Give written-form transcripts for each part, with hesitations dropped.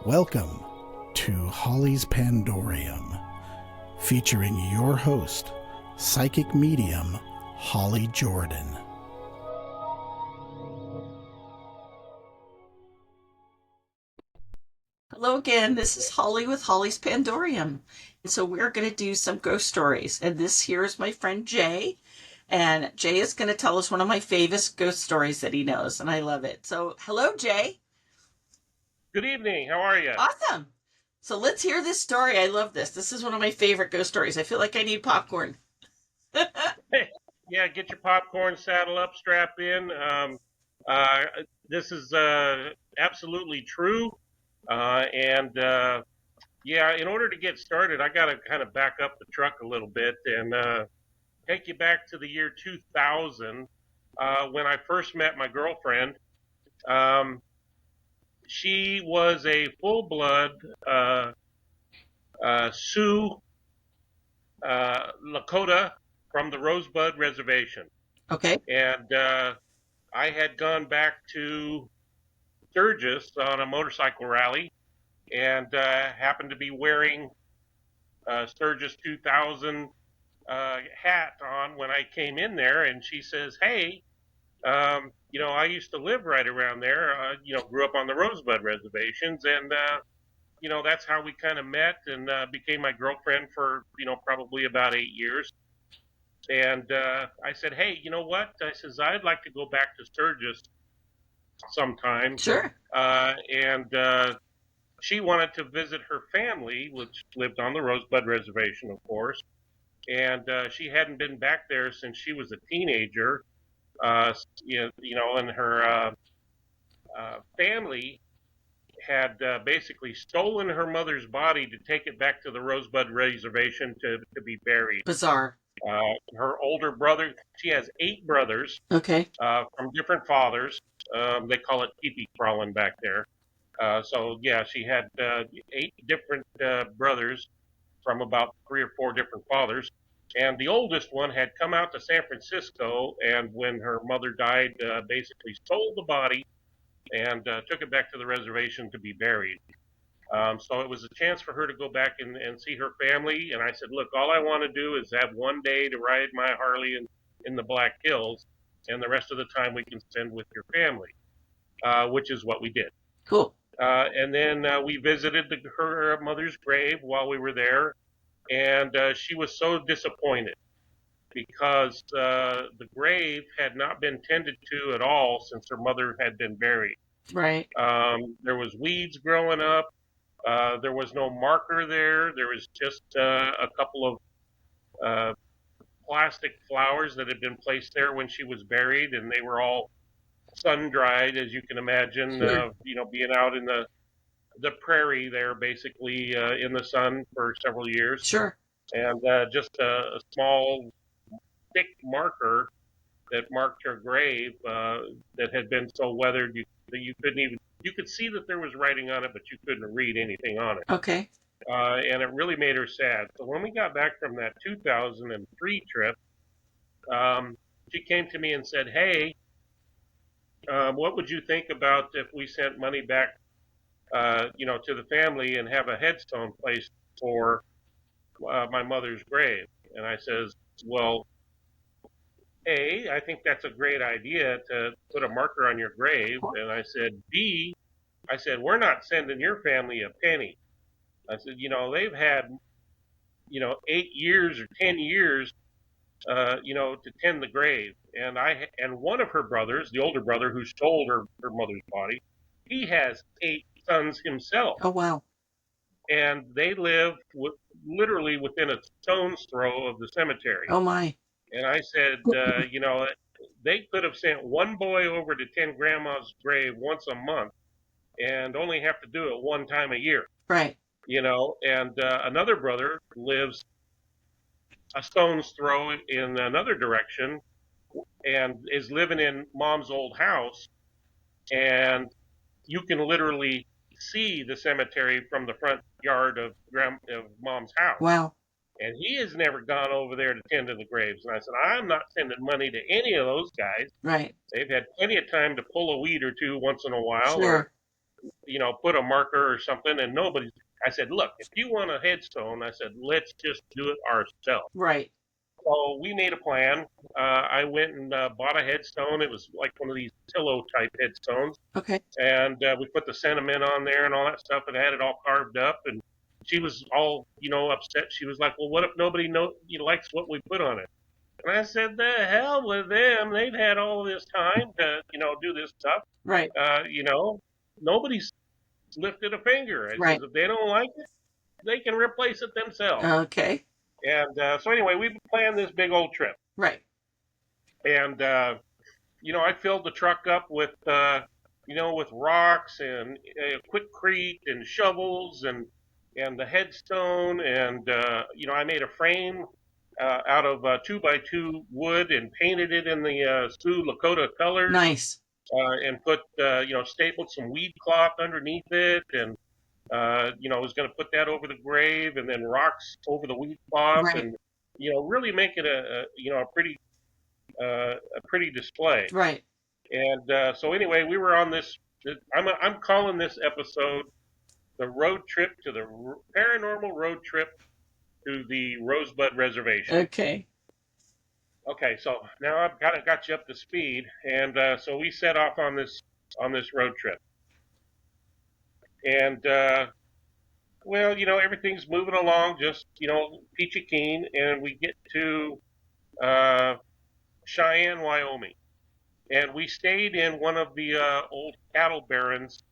Welcome to Holly's Pandorium, featuring your host, psychic medium Holly Jordan. Hello again, this is Holly with Holly's Pandorium. And so we're going to do some ghost stories. And this here is my friend Jay. And Jay is going to tell us one of my favorite ghost stories that he knows. And I love it. So hello, Jay. Good evening. How are you? Awesome. So let's hear this story. I love this. This is one of my favorite ghost stories. I feel like I need popcorn. Yeah, get your popcorn, saddle up, strap in. This is absolutely true. Yeah, in order to get started, I got to kind of back up the truck a little bit and take you back to the year 2000 when I first met my girlfriend. She was a full-blood Sioux Lakota from the Rosebud reservation. Okay. And I had gone back to Sturgis on a motorcycle rally and happened to be wearing Sturgis 2000 hat on when I came in there. And she says, hey, I used to live right around there, grew up on the Rosebud reservations. And, that's how we kind of met and became my girlfriend for, probably about 8 years. And I said, hey, you know what? I says, I'd like to go back to Sturgis sometime. Sure. She wanted to visit her family, which lived on the Rosebud Reservation, of course. And she hadn't been back there since she was a teenager. And her family had basically stolen her mother's body to take it back to the Rosebud Reservation to be buried. Bizarre. Her older brother, she has 8 brothers. Okay. From different fathers. They call it pee-pee crawling back there. She had 8 different brothers from about 3 or 4 different fathers. And the oldest one had come out to San Francisco, and when her mother died, basically stole the body and took it back to the reservation to be buried. So it was a chance for her to go back and see her family. And I said, look, all I want to do is have one day to ride my Harley in the Black Hills, and the rest of the time we can spend with your family, which is what we did. Cool. And then we visited her mother's grave while we were there, and she was so disappointed because the grave had not been tended to at all since her mother had been buried. Right. There was weeds growing up. There was no marker there. There was just a couple of plastic flowers that had been placed there when she was buried, and they were all sun-dried, as you can imagine. Sure. Being out in the prairie there, basically in the sun for several years. Sure. And just a small, thick marker that marked her grave that had been so weathered that you couldn't even. You could see that there was writing on it, but you couldn't read anything on it. Okay. And it really made her sad. So when we got back from that 2003 trip, she came to me and said, hey, what would you think about if we sent money back, to the family and have a headstone placed for my mother's grave? And I says, well, A, I think that's a great idea to put a marker on your grave. And I said, B, I said, we're not sending your family a penny. I said, they've had, 8 years or 10 years, to tend the grave. And one of her brothers, the older brother who stole her mother's body, he has 8 sons himself. Oh, wow. And they live literally within a stone's throw of the cemetery. Oh, my. And I said, they could have sent one boy over to tend grandma's grave once a month and only have to do it one time a year. Right. And another brother lives a stone's throw in another direction and is living in mom's old house. And you can literally see the cemetery from the front yard of mom's house. Wow. And he has never gone over there to tend to the graves. And I said, I'm not sending money to any of those guys. Right. They've had plenty of time to pull a weed or two once in a while, Sure. put a marker or something, and nobody. I said, look, if you want a headstone, I said, let's just do it ourselves. Right. So we made a plan. I went and bought a headstone. It was like one of these pillow type headstones. Okay. And we put the sentiment on there and all that stuff, and had it all carved up. And she was all, upset. She was like, well, what if nobody likes what we put on it? And I said, the hell with them. They've had all this time to, do this stuff. Right. Nobody's lifted a finger. I Right. says, if they don't like it, they can replace it themselves. Okay. And so anyway, we planned this big old trip. Right. And, I filled the truck up with, with rocks and quickcrete and shovels and the headstone. And, I made a frame out of 2x2 wood and painted it in the Sioux Lakota colors. Nice. And put, stapled some weed cloth underneath it. And, I was going to put that over the grave and then rocks over the weed cloth. Right. And, really make it a pretty display. Right. And so anyway, we were on this. I'm calling this episode the road trip to the paranormal road trip to the Rosebud Reservation. Okay. Okay, so now I've kind of got you up to speed, and so we set off on this road trip, and well, everything's moving along, just peachy keen, and we get to Cheyenne, Wyoming. And we stayed in one of the old cattle barons'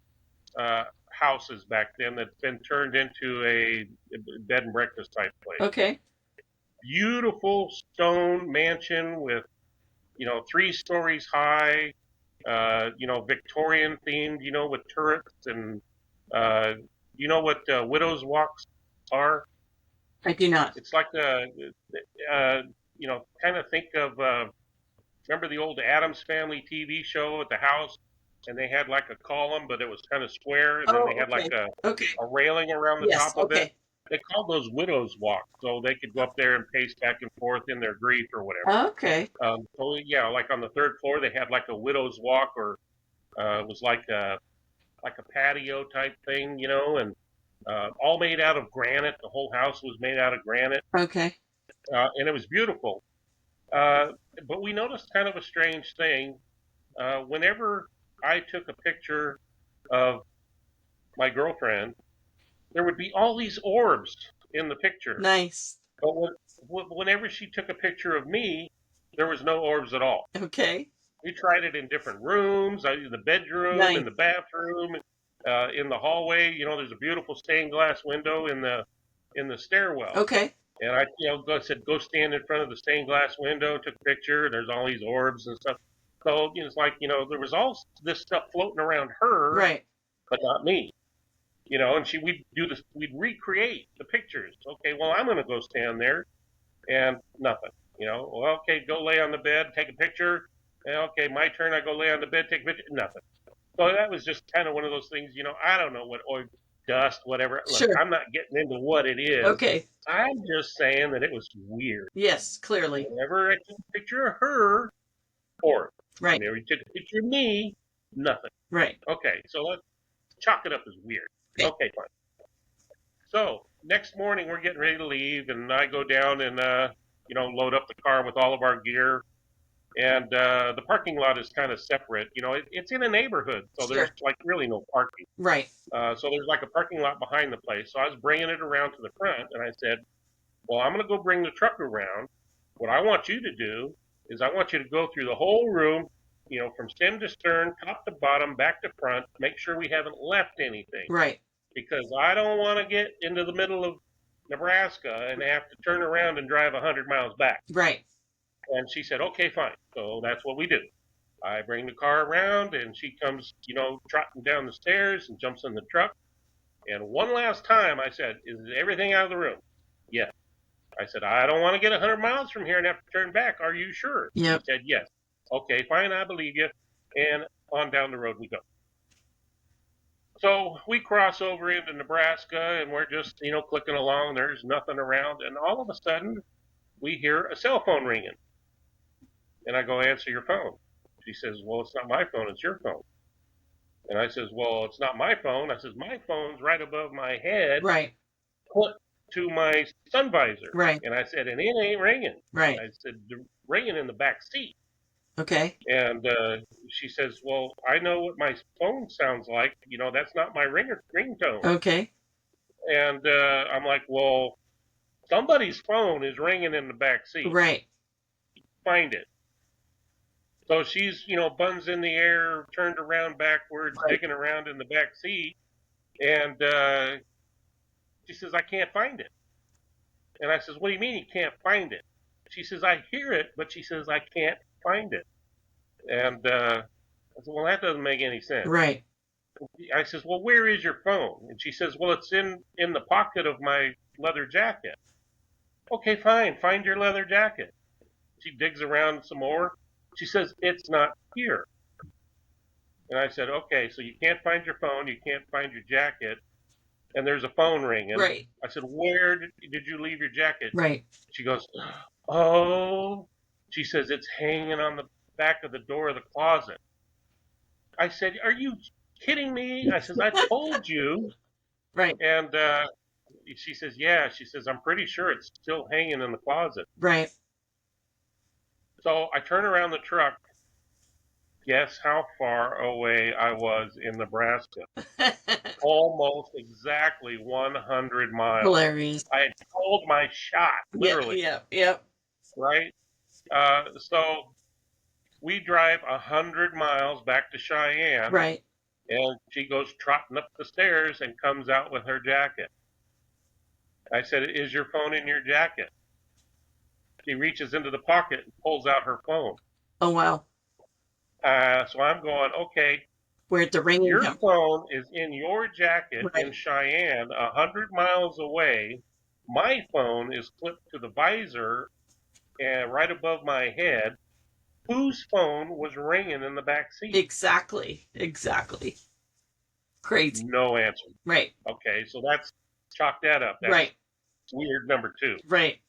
houses back then that's been turned into a bed and breakfast type place. Okay. Beautiful stone mansion with, 3 stories high, Victorian themed, with turrets. And you know what widow's walks are? I do not. It's like kind of think of. Remember the old Addams Family TV show at the house, and they had like a column, but it was kind of square, and then they had like a railing around the top of it. They called those widows' walks, so they could go up there and pace back and forth in their grief or whatever. Okay. So yeah, like on the 3rd floor, they had like a widow's walk, or it was like a patio type thing, and all made out of granite. The whole house was made out of granite. Okay. And it was beautiful. But we noticed kind of a strange thing. Whenever I took a picture of my girlfriend, there would be all these orbs in the picture. Nice. But whenever she took a picture of me, there was no orbs at all. Okay. We tried it in different rooms, in the bedroom, nice. In the bathroom, in the hallway. There's a beautiful stained glass window in the stairwell. Okay. And I, said, go stand in front of the stained glass window, took a picture. There's all these orbs and stuff. So it's like, there was all this stuff floating around her, right? But not me. And we'd recreate the pictures. Okay, well, I'm going to go stand there, and nothing. Well, okay, go lay on the bed, take a picture. Okay, my turn. I go lay on the bed, take a picture. Nothing. So that was just kind of one of those things. I don't know what oil, dust, whatever. Sure. Look, I'm not getting into what it is. Okay. I'm just saying that it was weird. Yes, clearly. Whenever I took a picture of her, or right. Whenever you took a picture of me, nothing. Right. Okay, so let's chalk it up as weird. Okay, fine. So next morning we're getting ready to leave, and I go down and load up the car with all of our gear. And the parking lot is kind of separate. It's in a neighborhood, so there's like really no parking. Right. So there's like a parking lot behind the place. So I was bringing it around to the front, and I said, well, I'm going to go bring the truck around. What I want you to do is I want you to go through the whole room, from stem to stern, top to bottom, back to front, make sure we haven't left anything. Right. Because I don't want to get into the middle of Nebraska and have to turn around and drive 100 miles back. Right. And she said, okay, fine. So that's what we do. I bring the car around, and she comes, trotting down the stairs and jumps in the truck. And one last time I said, is everything out of the room? Yes. I said, I don't want to get 100 miles from here and have to turn back. Are you sure? Yep. She said, yes. Okay, fine, I believe you. And on down the road we go. So we cross over into Nebraska, and we're just, clicking along. There's nothing around. And all of a sudden, we hear a cell phone ringing. And I go, answer your phone. She says, well, it's not my phone, it's your phone. And I says, well, it's not my phone. I says, my phone's right above my head, Right. put to my sun visor. Right. And I said, and it ain't ringing. Right. I said, ringing in the back seat. Okay. And she says, well, I know what my phone sounds like. That's not my ringtone. Okay. And I'm like, well, somebody's phone is ringing in the back seat. Right. Find it. So she's, buns in the air, turned around backwards, Right. digging around in the back seat. And she says, I can't find it. And I says, what do you mean you can't find it? She says, I hear it, but she says, I can't find it. And I said, well, that doesn't make any sense. Right. I says, well, where is your phone? And she says, well, it's in the pocket of my leather jacket. Okay, fine. Find your leather jacket. She digs around some more. She says, it's not here. And I said, okay, so you can't find your phone, you can't find your jacket, and there's a phone ringing. Right. I said, where did you leave your jacket? Right. She goes, oh. She says, it's hanging on the back of the door of the closet. I said, are you kidding me? I says, I told you. Right. And she says, yeah. She says, I'm pretty sure it's still hanging in the closet. Right. So I turn around the truck. Guess how far away I was in Nebraska? Almost exactly 100 miles. Hilarious. I had called my shot, literally. Yeah. Yep. Right? So we drive 100 miles back to Cheyenne. Right. And she goes trotting up the stairs and comes out with her jacket. I said, is your phone in your jacket? She reaches into the pocket and pulls out her phone. Oh, wow. So I'm going, okay, Where'd the ringing your come? phone is in your jacket Right. in Cheyenne, 100 miles away. My phone is clipped to the visor and right above my head. Whose phone was ringing in the back seat? Exactly. Exactly. Crazy. No answer. Right. Okay, so that's chalk that up. That's Right. weird number 2. Right.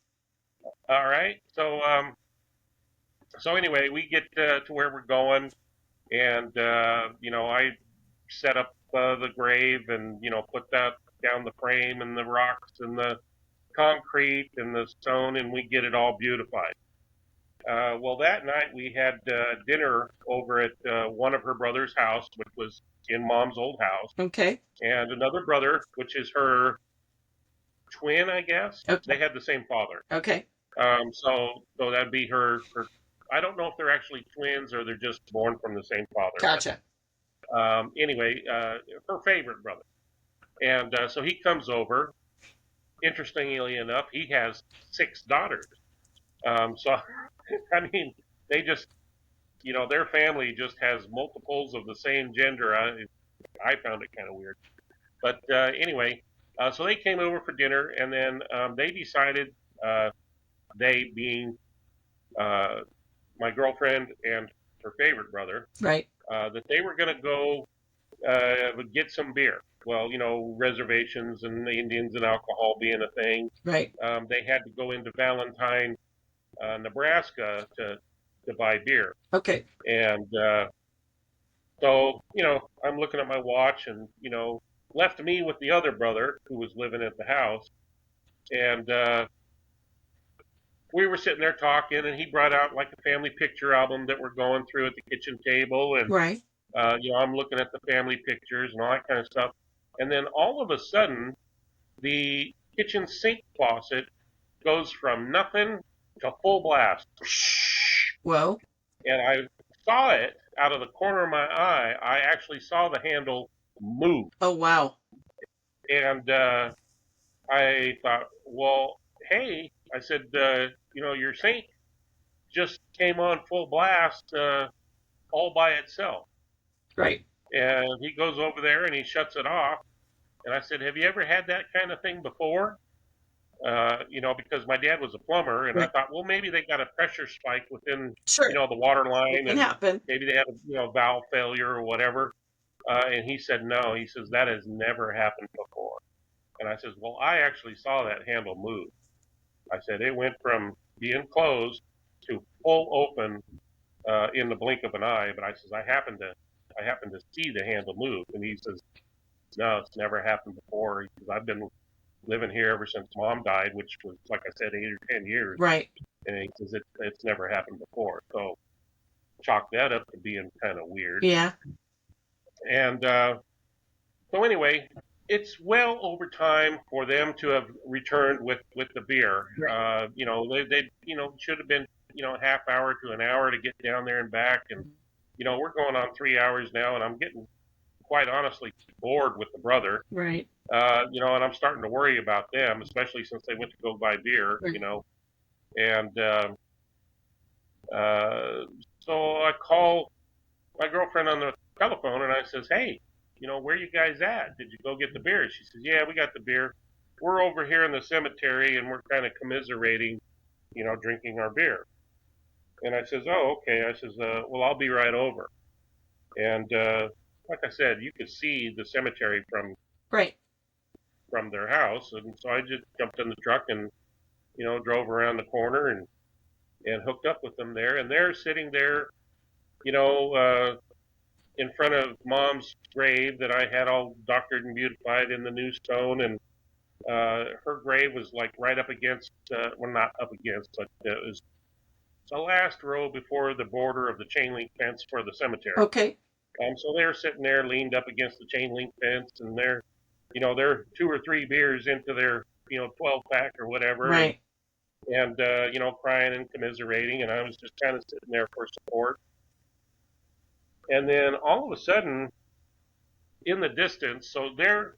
All right. So anyway, we get to where we're going, and I set up the grave, and put that down the frame and the rocks and the concrete and the stone, and we get it all beautified. Well, that night we had dinner over at one of her brother's house, which was in Mom's old house, Okay. and another brother, which is her twin, I guess. Okay. They had the same father. Okay. So that'd be her. I don't know if they're actually twins or they're just born from the same father. Gotcha. Anyway, her favorite brother. And so he comes over. Interestingly enough, he has 6 daughters. So, I mean, they just, their family just has multiples of the same gender. I found it kind of weird. But anyway, so they came over for dinner, and then they decided, they being my girlfriend and her favorite brother, Right. that they were going to go get some beer. Well, reservations and the Indians and alcohol being a thing, Right. they had to go into Valentine, Nebraska to buy beer. Okay. And so, I'm looking at my watch, and, left me with the other brother who was living at the house. And we were sitting there talking, and he brought out like a family picture album that we're going through at the kitchen table. And, Right. I'm looking at the family pictures and all that kind of stuff. And then all of a sudden, the kitchen sink faucet goes from nothing to full blast. Whoa. And I saw it out of the corner of my eye. I actually saw the handle move. Oh, wow. And I thought, well, hey, I said, your sink just came on full blast all by itself. Right. And he goes over there and he shuts it off. And I said, have you ever had that kind of thing before? Because my dad was a plumber, and Right. I thought, well, maybe they got a pressure spike within, Sure. the water line, It can and happen. maybe they had a valve failure or whatever. And he said, no. He says, that has never happened before. And I says, well, I actually saw that handle move. I said, it went from being closed to full open in the blink of an eye. But I says, I happened to I happened to see the handle move. And he says, no, it's never happened before. He says, I've been living here ever since Mom died, which was, like I said, 8 or 10 years. Right. And he says, it's never happened before. So chalk that up to being kind of weird. Yeah. And so anyway, it's well over time for them to have returned with the beer. Right. They should have been, a half hour to an hour to get down there and back. And, we're going on 3 hours now, and I'm getting, quite honestly, bored with the brother. Right. And I'm starting to worry about them, especially since they went to go buy beer, Right. And so I call my girlfriend on the telephone, and I says, hey, where you guys at? Did you go get the beer? She says, yeah, we got the beer. We're over here in the cemetery, and we're kind of commiserating, drinking our beer. And I says, oh, okay. I says, well, I'll be right over. And like I said, you could see the cemetery from their house. And so I just jumped in the truck and, drove around the corner and hooked up with them there. And they're sitting there, in front of Mom's grave that I had all doctored and beautified in the new stone. And her grave was like right up against, well, not up against, but it was the last row before the border of the chain link fence for the cemetery. Okay. So they're sitting there leaned up against the chain link fence, and they're 2 or 3 beers into their, 12 pack or whatever. Right. And crying and commiserating. And I was just kind of sitting there for support. And then all of a sudden, in the distance, so they're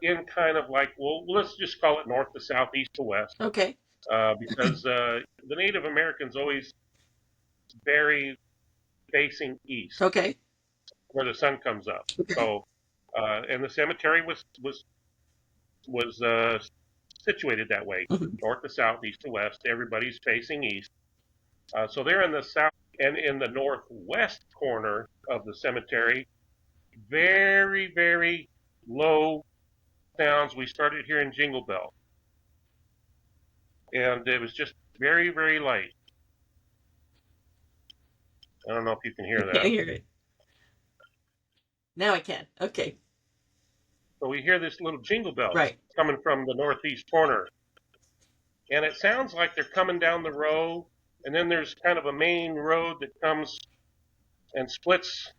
in kind of like, well, let's just call it north to south, east to west. Okay. Because the Native Americans always bury facing east. Okay. Where the sun comes up. Okay. So, and the cemetery was situated that way, north to south, east to west. Everybody's facing east. So they're in the south and in the northwest corner of the cemetery. Very, very low sounds. We started hearing jingle bells. And it was just very, very light. I don't know if you can hear that. I hear it. Now I can. Okay. So we hear this little jingle bells coming from the northeast corner. And it sounds like they're coming down the row. And then there's kind of a main road that comes and splits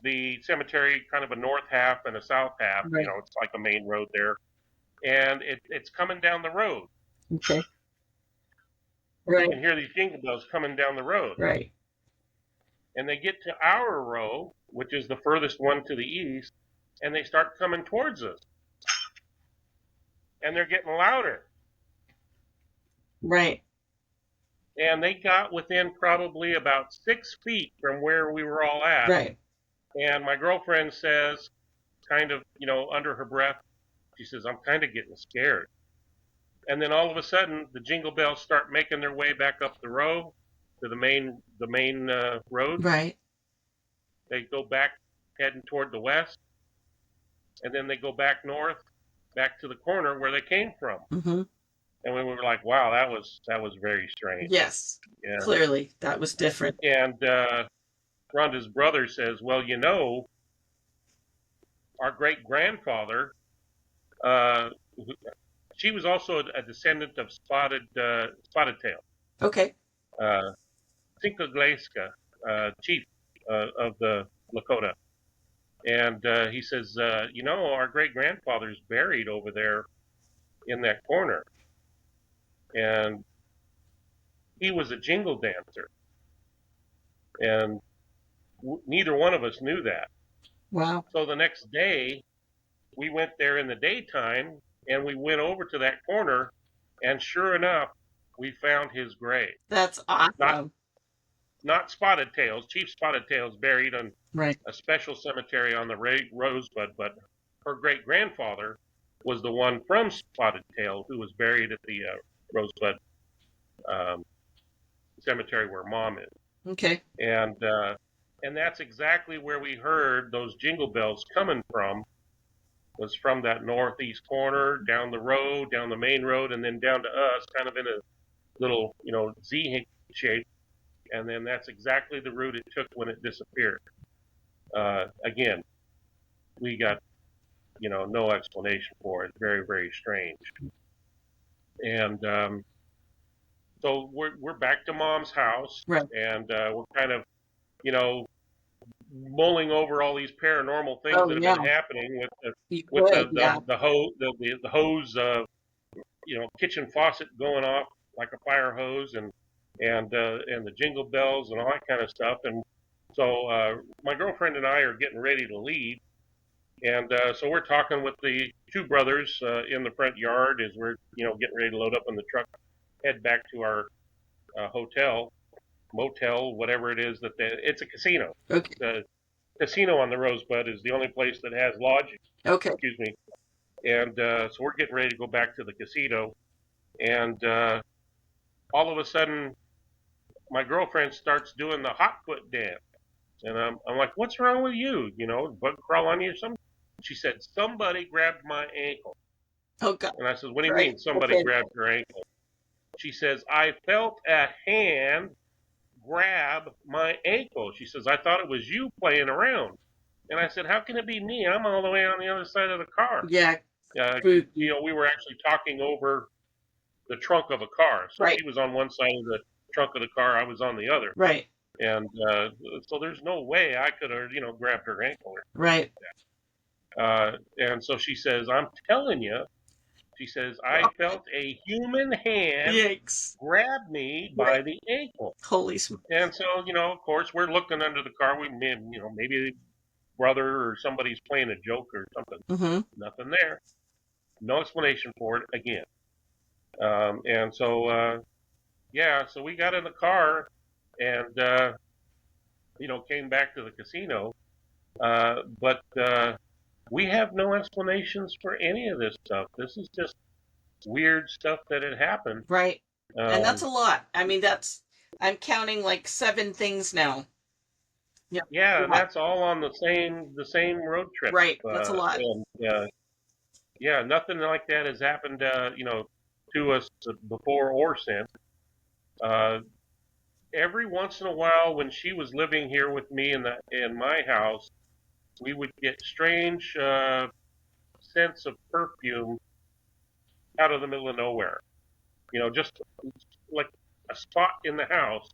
the cemetery, kind of a north half and a south half. Right. It's like a main road there. And it's coming down the road. Okay. Right. You can hear these jingle bells coming down the road. Right. And they get to our row, which is the furthest one to the east, and they start coming towards us. And they're getting louder. Right. And they got within probably about 6 feet from where we were all at. Right. And my girlfriend says, kind of, under her breath, she says, I'm kind of getting scared. And then all of a sudden, the jingle bells start making their way back up the row to the main road. Right. They go back heading toward the west, and then they go back north, back to the corner where they came from. Mm-hmm. And we were like, wow, that was very strange. Yes. Yeah. Clearly, that was different. And Rhonda's brother says, well, our great-grandfather, she was also a descendant of spotted tail. Okay. Cinco Gleska, chief of the Lakota. And he says, our great-grandfather's buried over there in that corner. And he was a jingle dancer. And neither one of us knew that. Wow. So the next day, we went there in the daytime, and we went over to that corner, and sure enough, we found his grave. That's awesome. Not Spotted Tails. Chief Spotted Tails buried on a special cemetery on the Rosebud, but her great-grandfather was the one from Spotted Tail who was buried at the Rosebud cemetery where Mom is. Okay. And that's exactly where we heard those jingle bells coming from, was from that northeast corner, down the road, down the main road, and then down to us, kind of in a little, Z shape. And then that's exactly the route it took when it disappeared. Again, we got, no explanation for it. Very, very strange. And so we're back to Mom's house, Right. and we're kind of, you know, mulling over all these paranormal things Oh, that have yeah. been happening with You with could, yeah. the hose, the hose, kitchen faucet going off like a fire hose, and the jingle bells and all that kind of stuff. And so my girlfriend and I are getting ready to leave, and so we're talking with the two brothers in the front yard as we're, getting ready to load up in the truck, head back to our hotel, motel, whatever it is it's a casino. Okay. The casino on the Rosebud is the only place that has lodging. Okay. Excuse me. And so we're getting ready to go back to the casino, and all of a sudden, my girlfriend starts doing the hot foot dance, and I'm like, "What's wrong with you? Bug crawl on you or something?" She said, "Somebody grabbed my ankle." Oh, God. And I said, "What do you Right. mean somebody Okay. grabbed your ankle?" She says, "I felt a hand grab my ankle." She says, "I thought it was you playing around." And I said, "How can it be me? I'm all the way on the other side of the car." Yeah. 'Cause, Spooky. we were actually talking over the trunk of a car. So Right. she was on one side of the trunk of the car, I was on the other. Right. And so there's no way I could have, grabbed her ankle. Right. And so she says, "I'm telling you," she says, "I felt a human hand Yikes. grab me Right. by the ankle." Holy smokes. And so, of course, we're looking under the car. Maybe brother or somebody's playing a joke or something. Mm-hmm. Nothing there. No explanation for it again. And so, so we got in the car and, came back to the casino. But we have no explanations for any of this stuff. This is just weird stuff that had happened. Right. And that's Um, a lot. I mean, I'm counting like 7 things now. Yeah. yeah, A and lot. that's all on the same road trip. Right. That's a lot. And yeah, nothing like that has happened, to us before or since. Uh, every once in a while, when she was living here with me in my house, we would get strange scents of perfume out of the middle of nowhere. Just like a spot in the house,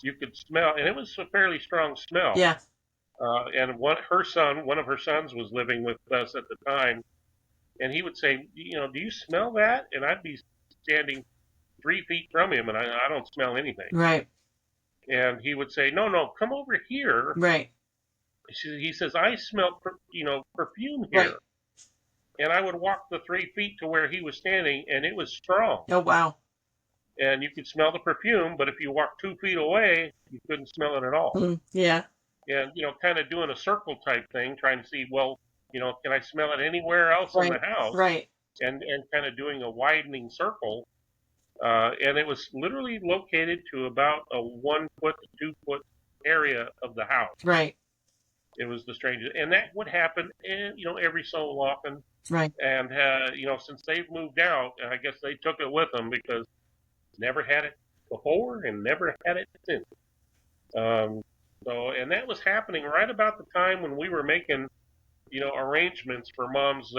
you could smell, and it was a fairly strong smell. Yeah. And one of her sons was living with us at the time, and he would say, "Do you smell that?" And I'd be standing 3 feet from him, and I don't smell anything. Right. And he would say, "No, no, come over here." Right. He says, "I smell, perfume Right. here." And I would walk the 3 feet to where he was standing, and it was strong. Oh, wow. And you could smell the perfume, but if you walked 2 feet away, you couldn't smell it at all. Yeah. And, kind of doing a circle type thing, trying to see, well, can I smell it anywhere else in the house? Right. And kind of doing a widening circle. And it was literally located to about a 1 foot to 2 foot area of the house. Right. It was the strangest. And that would happen, every so often. Right. And, since they've moved out, I guess they took it with them because never had it before and never had it since. And that was happening right about the time when we were making, arrangements for Mom's,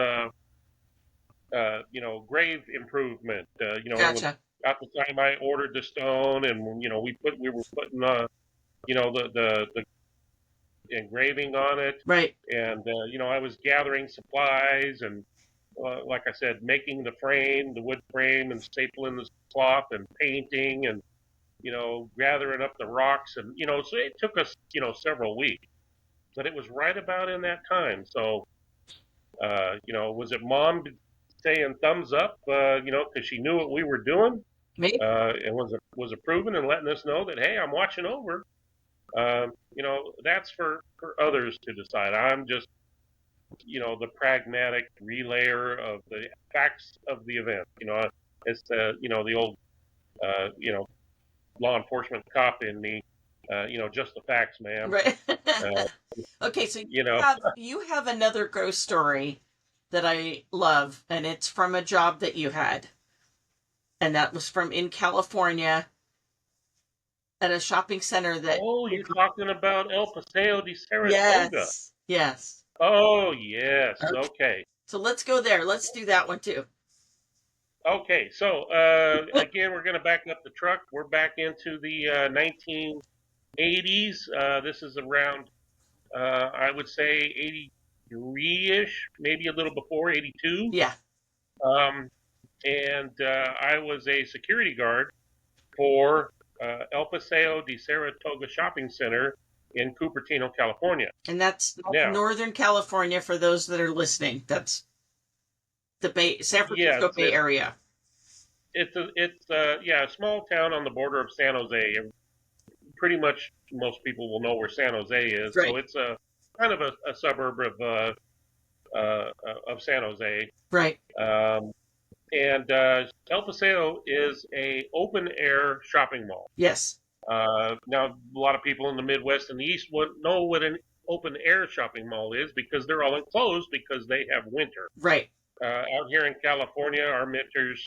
grave improvement. Gotcha. At the time I ordered the stone, and we were putting, the engraving on it. Right. And I was gathering supplies and, like I said, making the wood frame, and stapling the cloth, and painting, and gathering up the rocks, and so it took us several weeks, but it was right about in that time. So was it Mom saying thumbs up, because she knew what we were doing, Maybe. and was approving and letting us know that, hey, I'm watching over. That's for others to decide. I'm just the pragmatic relayer of the facts of the event. It's the old law enforcement cop in me. Just the facts, ma'am. Right. Okay, so you have another ghost story that I love, and it's from a job that you had, and that was from in California. at a shopping center that. Oh, you're talking about El Paseo de Saratoga. Yes. Yes. Oh, yes. Okay. Okay. So let's go there. Let's do that one too. Okay. So, again, we're going to back up the truck. We're back into the 1980s. This is around, I would say, 83-ish, maybe a little before 82. Yeah. Um, and I was a security guard for El Paseo de Saratoga Shopping Center in Cupertino, California. And that's Now, Northern California for those that are listening. That's the San yes, Francisco Bay Area. it's a small town on the border of San Jose. Pretty much most people will know where San Jose is. Right. So it's a kind of a suburb of San Jose. Right. And El Paseo is a open air shopping mall. Yes. Now, a lot of people in the Midwest and the East wouldn't know what an open air shopping mall is because they're all enclosed because they have winter. Right. Out here in California, our winters,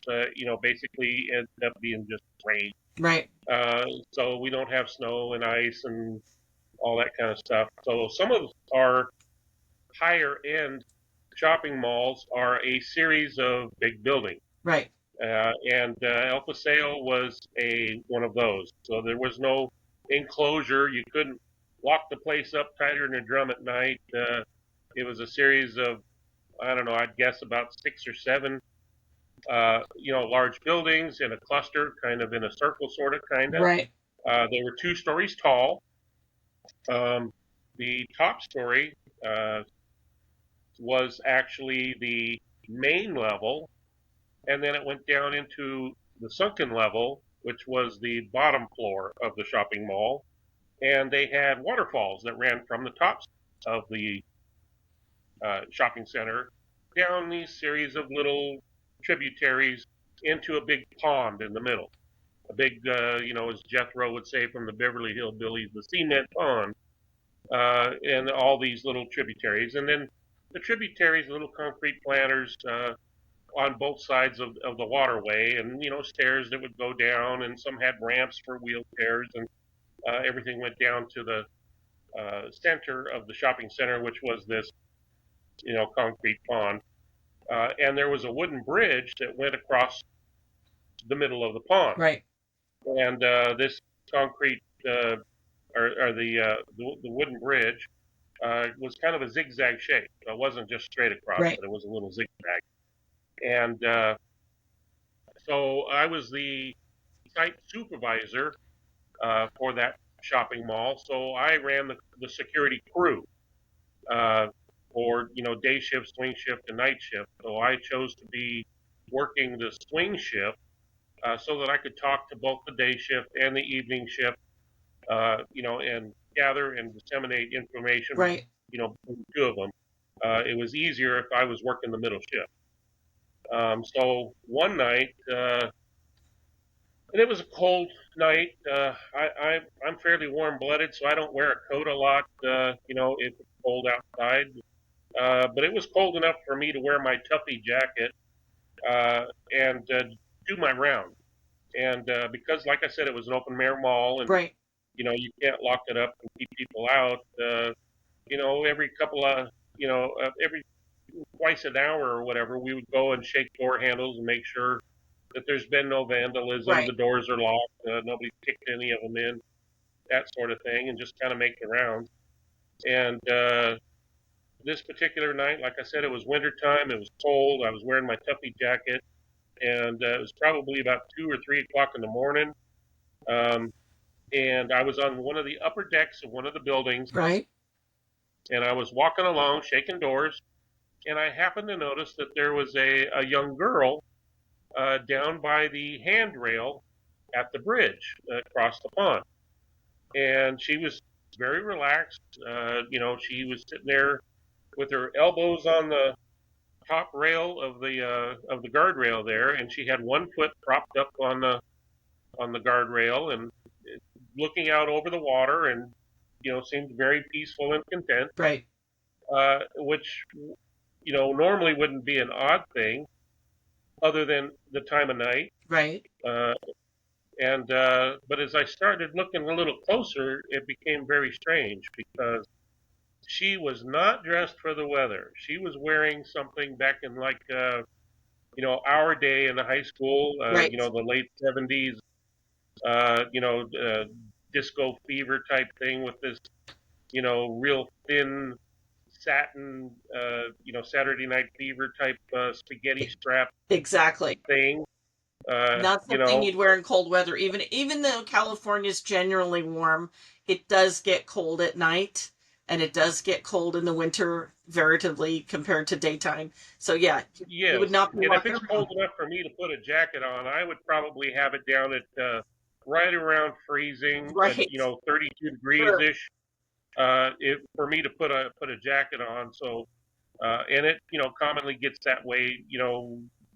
basically end up being just rain. Right. So we don't have snow and ice and all that kind of stuff. So some of our higher end shopping malls are a series of big buildings. Right. And El Paseo was one of those. So there was no enclosure. You couldn't lock the place up tighter than a drum at night. It was a series of, I don't know, I'd guess about 6 or 7, large buildings in a cluster, kind of in a circle, sort of, kind of. Right. They were 2 stories tall. The top story was actually the main level, and then it went down into the sunken level, which was the bottom floor of the shopping mall. And they had waterfalls that ran from the tops of the shopping center down these series of little tributaries into a big pond in the middle. A big, as Jethro would say from the Beverly Hillbillies, the cement pond, and all these little tributaries. And then the tributaries, little concrete planters on both sides of the waterway, and, stairs that would go down, and some had ramps for wheelchairs, and everything went down to the center of the shopping center, which was this, concrete pond. And there was a wooden bridge that went across the middle of the pond. Right. And this concrete or the wooden bridge was kind of a zigzag shape. It wasn't just straight across, Right. but it was a little zigzag. And so I was the site supervisor for that shopping mall. So I ran the security crew for day shift, swing shift, and night shift. So I chose to be working the swing shift so that I could talk to both the day shift and the evening shift, and gather and disseminate information. Right. Between the 2 of them. It was easier if I was working the middle shift. So one night, and it was a cold night. I'm fairly warm-blooded, so I don't wear a coat a lot, if it's cold outside. But it was cold enough for me to wear my Tuffy jacket and do my round. And because, like I said, it was an open air mall, and Right. you can't lock it up and keep people out. Every couple of, every twice an hour or whatever, we would go and shake door handles and make sure that there's been no vandalism, Right. the doors are locked, nobody's kicked any of them in, that sort of thing, and just kind of make the rounds. And this particular night, like I said, it was wintertime, it was cold, I was wearing my Tuffy jacket, and it was probably about 2 or 3 o'clock in the morning. And I was on one of the upper decks of one of the buildings. Right. And I was walking along, shaking doors, and I happened to notice that there was a young girl down by the handrail at the bridge across the pond. And she was very relaxed. She was sitting there with her elbows on the top rail of the guardrail there, and she had one foot propped up on the guardrail and looking out over the water, and seemed very peaceful and content. Right. Which normally wouldn't be an odd thing, other than the time of night. Right. And but as I started looking a little closer, it became very strange because she was not dressed for the weather. She was wearing something back in like our day in the high school, Right. the late 70s, disco fever type thing with this, real thin satin, Saturday Night Fever type spaghetti strap Exactly. thing. Uh, Not you something know, you'd wear in cold weather. Even though California's generally warm, it does get cold at night, and it does get cold in the winter, veritably compared to daytime. So yeah, you would yes. not be And if walking it's around. cold enough for me to put a jacket on, I would probably have it down at right around freezing, Right. 32 degrees Sure. ish. For me to put a jacket on. So and it commonly gets that way.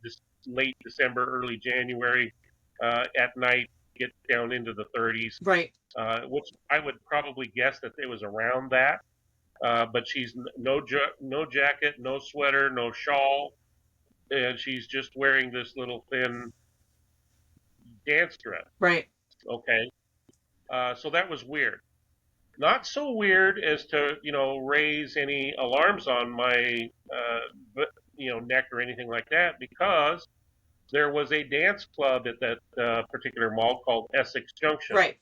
This late December, early January at night, get down into the 30s, Right. which I would probably guess that it was around that. But she's no jacket, no sweater, no shawl, and she's just wearing this little thin dance dress. Right. Okay, so that was weird. Not so weird as to raise any alarms on my neck or anything like that, because there was a dance club at that particular mall called Essex Junction. Right.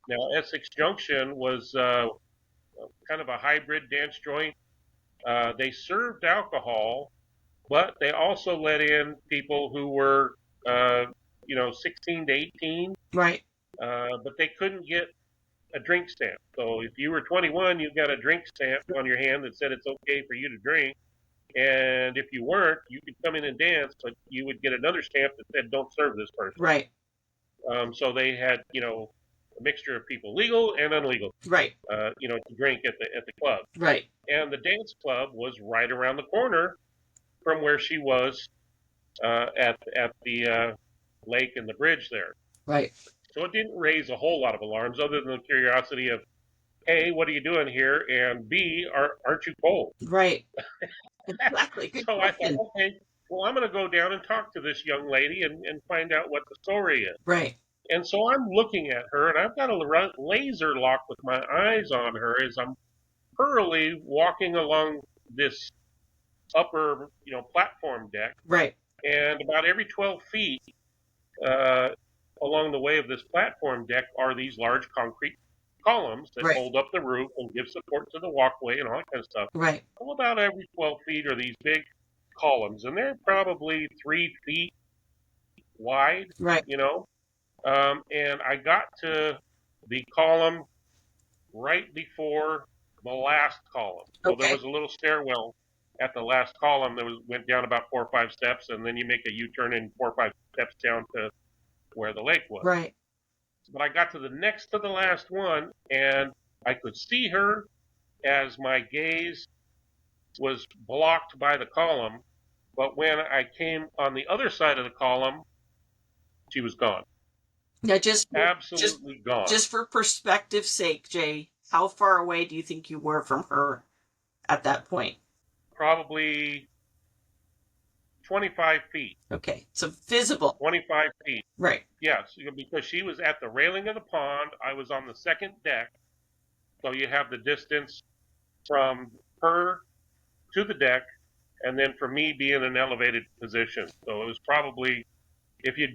Now, Essex Junction was kind of a hybrid dance joint. They served alcohol, but they also let in people who were, 16 to 18, Right. but they couldn't get a drink stamp. So if you were 21, you got a drink stamp on your hand that said it's okay for you to drink. And if you weren't, you could come in and dance, but you would get another stamp that said don't serve this person. Right. So they had, a mixture of people legal and illegal, Right. to drink at the club. Right. And the dance club was right around the corner from where she was at the lake and the bridge there. Right. So it didn't raise a whole lot of alarms, other than the curiosity of, A, what are you doing here? And B, aren't you cold? Right. Exactly. Good So I thought, question. okay, well, I'm going to go down and talk to this young lady and find out what the story is. Right. And so I'm looking at her, and I've got a laser lock with my eyes on her as I'm hurriedly walking along this upper, platform deck. Right. And about every 12 feet uh, along the way of this platform deck are these large concrete columns that Right. hold up the roof and give support to the walkway and all that kind of stuff. Right. Well, about every 12 feet are these big columns, and they're probably 3 feet wide, Right. And I got to the column right before the last column. So there Okay. was a little stairwell at the last column that went down about 4 or 5 steps, and then you make a U-turn and 4 or 5 steps down to where the lake was. Right. But I got to the next to the last one, and I could see her as my gaze was blocked by the column. But when I came on the other side of the column, she was gone. Now, just Absolutely gone. just for perspective's sake, Jay, how far away do you think you were from her at that point? Probably 25 feet. Okay, so visible. 25 feet. Right. Yes, because she was at the railing of the pond. I was on the second deck. So you have the distance from her to the deck, and then for me being in an elevated position. So it was probably, if you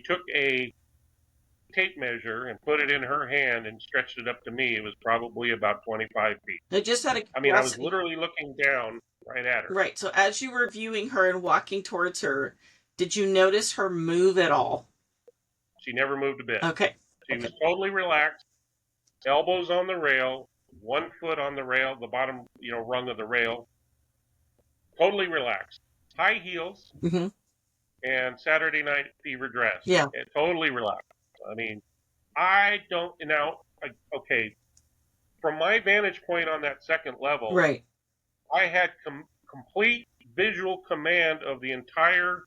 took a tape measure and put it in her hand and stretched it up to me, it was probably about 25 feet. I just had a I mean, I was curiosity. literally looking down right at her. Right. So as you were viewing her and walking towards her, did you notice her move at all? She never moved a bit. Okay. She was totally relaxed, elbows on the rail, one foot on the rail, the bottom, rung of the rail, totally relaxed. High heels Mm-hmm. and Saturday Night Fever dress. Yeah. Totally relaxed. I mean, I don't now. Okay, from my vantage point on that second level, Right. I had complete visual command of the entire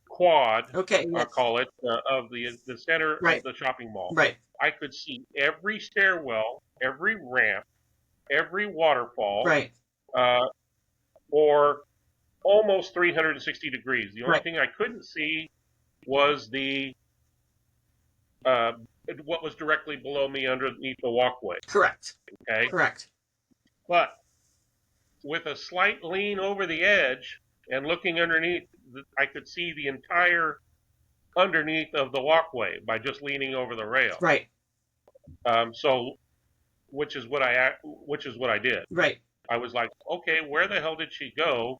quad. Okay. I'll Yes. call it of the center Right. of the shopping mall. Right. I could see every stairwell, every ramp, every waterfall, Right. for almost 360 degrees. The only Right. thing I couldn't see was the what was directly below me underneath the walkway. Correct. Okay. Correct. But with a slight lean over the edge and looking underneath, I could see the entire underneath of the walkway by just leaning over the rail. Right. So, which is what I did. Right. I was like, okay, where the hell did she go?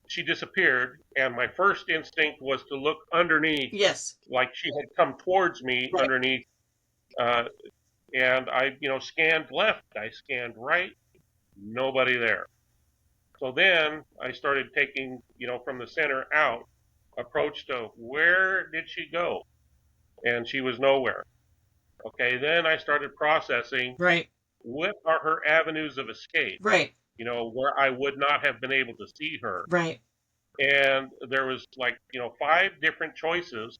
She disappeared, and my first instinct was to look underneath, Yes. like she had come towards me Right. underneath. And I, scanned left, I scanned right, nobody there. So then I started taking, from the center out, approach to where did she go? And she was nowhere. Okay, then I started processing Right. what are her avenues of escape, Right. where I would not have been able to see her. Right. And there was 5 different choices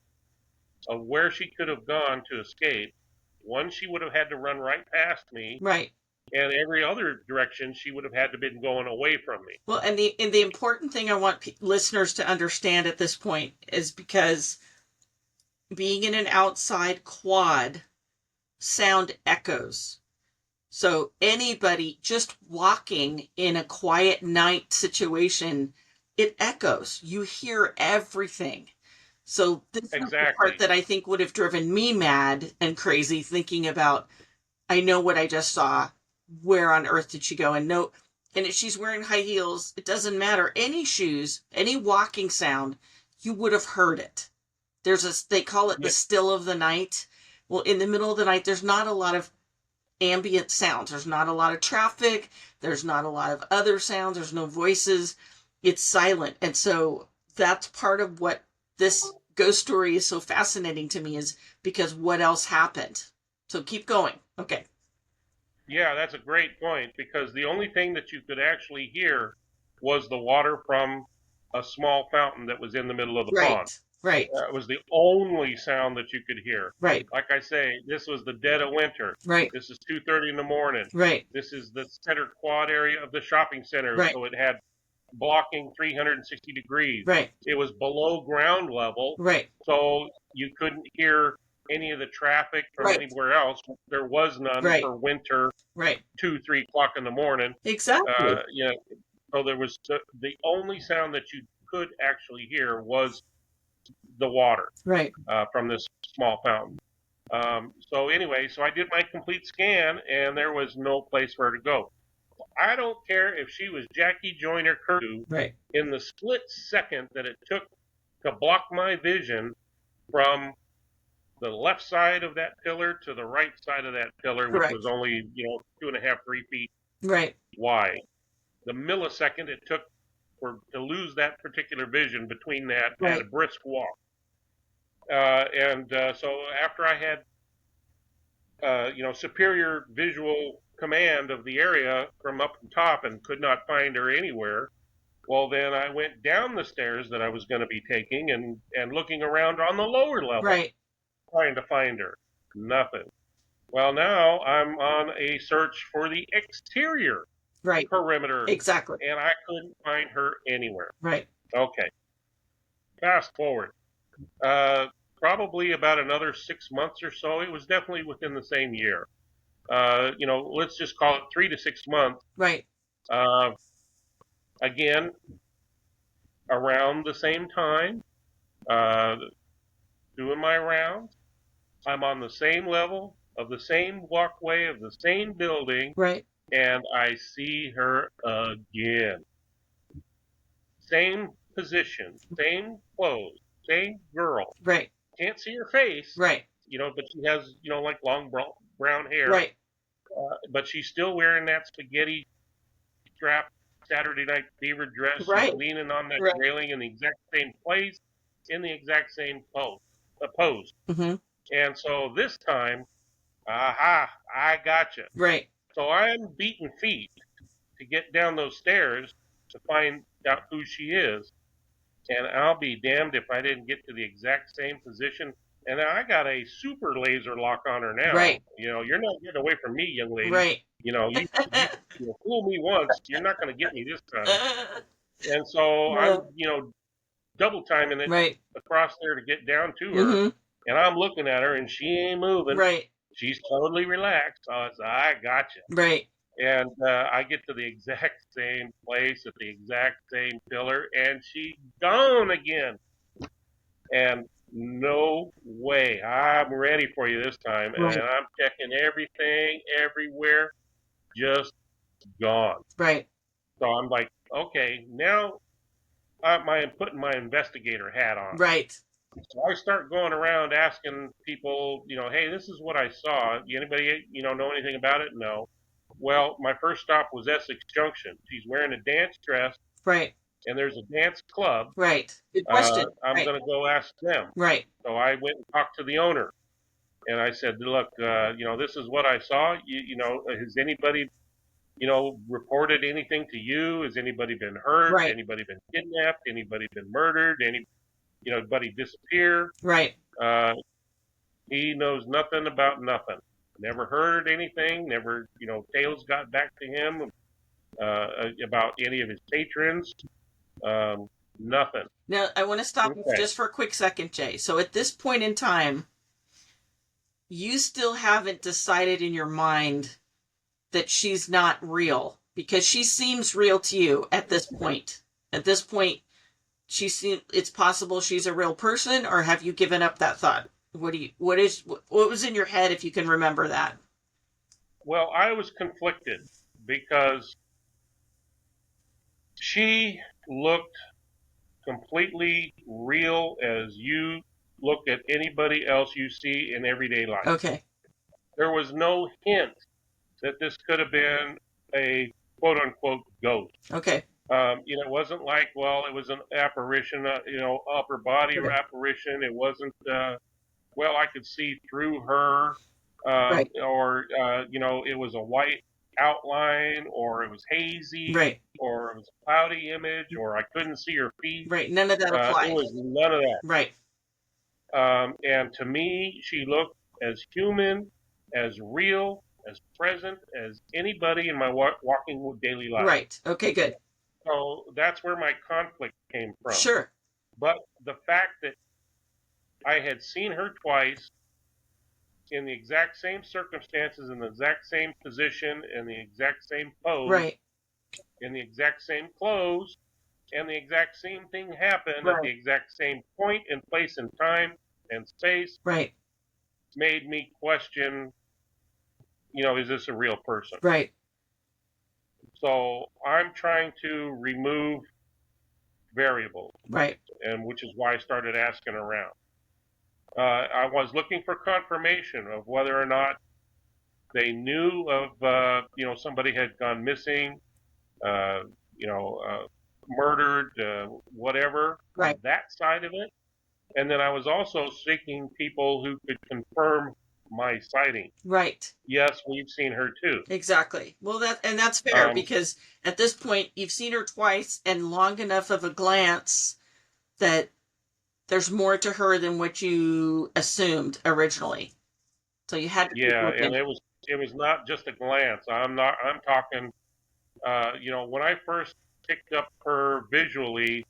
of where she could have gone to escape. One, she would have had to run right past me. Right. And every other direction, she would have had to been going away from me. Well, and the important thing I want listeners to understand at this point is because being in an outside quad, sound echoes. So anybody just walking in a quiet night situation, it echoes. You hear everything. So this is the part that I think would have driven me mad and crazy, thinking about, I know what I just saw. Where on earth did she go? And if she's wearing high heels, it doesn't matter. Any shoes, any walking sound, you would have heard it. They call it the still of the night. Well, in the middle of the night, there's not a lot of ambient sounds. There's not a lot of traffic. There's not a lot of other sounds. There's no voices. It's silent. And so that's part of what this ghost story is so fascinating to me, is because what else happened? So keep going. Okay. Yeah, that's a great point, because the only thing that you could actually hear was the water from a small fountain that was in the middle of the pond. Right. That was the only sound that you could hear. Right. Like I say, this was the dead of winter. Right. This is 2:30 in the morning. Right. This is the center quad area of the shopping center. Right. So it had blocking 360 degrees. Right. It was below ground level. Right. So you couldn't hear any of the traffic from anywhere else. There was none for winter. Right. 2-3 o'clock in the morning. Exactly. So there was the only sound that you could actually hear was the water. Right. From this small fountain. So anyway, I did my complete scan, and there was no place for her to go. I don't care if she was Jackie Joyner Curlew. Right. In the split second that it took to block my vision from the left side of that pillar to the right side of that pillar, which was only 2.5-3 feet wide. The millisecond it took to lose that particular vision between that, I had a brisk walk. So after I had superior visual command of the area from up top and could not find her anywhere, well, then I went down the stairs that I was going to be taking and looking around on the lower level, trying to find her. Nothing. Well, now I'm on a search for the exterior perimeter. Exactly. And I couldn't find her anywhere. Right. Okay. Fast forward. Probably about another 6 months or so. It was definitely within the same year. Let's just call it 3 to 6 months. Right. Again, around the same time, doing my rounds. I'm on the same level of the same walkway of the same building. Right. And I see her again. Same position, same clothes, same girl. Right. Can't see her face. Right. But she has, like long brown hair. Right. But she's still wearing that spaghetti strap Saturday Night Fever dress. Right. She's leaning on that railing in the exact same place, in the exact same pose. Mm-hmm. And so this time, I gotcha. Right. So I'm beating feet to get down those stairs to find out who she is. And I'll be damned if I didn't get to the exact same position. And I got a super laser lock on her now. Right. You're not getting away from me, young lady. Right. You fool me once, you're not going to get me this time. And so I'm, double timing it across there to get down to her. Mm-hmm. And I'm looking at her, and she ain't moving. Right. She's totally relaxed. So I said, I got you. Right. And I get to the exact same place at the exact same pillar, and she's gone again. And no way, I'm ready for you this time. And Right. I'm checking everything, everywhere, just gone. Right. So I'm like, okay, now I'm putting my investigator hat on. Right. So I start going around asking people, hey, this is what I saw. Anybody, know anything about it? No. Well, my first stop was Essex Junction. She's wearing a dance dress, Right. and there's a dance club. Right. Good question. I'm Right. going to go ask them. Right. So I went and talked to the owner, and I said, look, this is what I saw. Has anybody, reported anything to you? Has anybody been hurt? Right. Anybody been kidnapped? Anybody been murdered? Anybody disappear? Right. He knows nothing about nothing. Never heard anything. Never, tales got back to him about any of his patrons. Nothing. Now, I want to stop Okay. just for a quick second, Jay. So at this point in time, you still haven't decided in your mind that she's not real, because she seems real to you at this point. At this point, it's possible she's a real person, or have you given up that thought? What was in your head, if you can remember that? Well, I was conflicted because she looked completely real as you look at anybody else you see in everyday life. Okay. There was no hint that this could have been a quote unquote ghost. Okay. It wasn't like, well, it was an apparition, upper body Okay. apparition. It wasn't, I could see through her, Right. or, it was a white outline, or it was hazy, Right. or it was a cloudy image, or I couldn't see her feet. Right. None of that It applies. was none of that. Right. And to me, she looked as human, as real, as present as anybody in my walking daily life. Right. Okay, good. So that's where my conflict came from. Sure. But the fact that I had seen her twice in the exact same circumstances, in the exact same position, in the exact same pose, Right. in the exact same clothes, and the exact same thing happened Right. at the exact same point and place and time and space, Right. made me question, is this a real person? Right. So I'm trying to remove variables, Right. and which is why I started asking around. I was looking for confirmation of whether or not they knew of, somebody had gone missing, uh, murdered, whatever, Right. on that side of it. And then I was also seeking people who could confirm my sighting. Right. Yes, we've seen her too. Exactly. Well, that's fair, because at this point you've seen her twice and long enough of a glance that there's more to her than what you assumed originally. So you had to keep Yeah, looking. and it was not just a glance. I'm talking, when I first picked up her visually,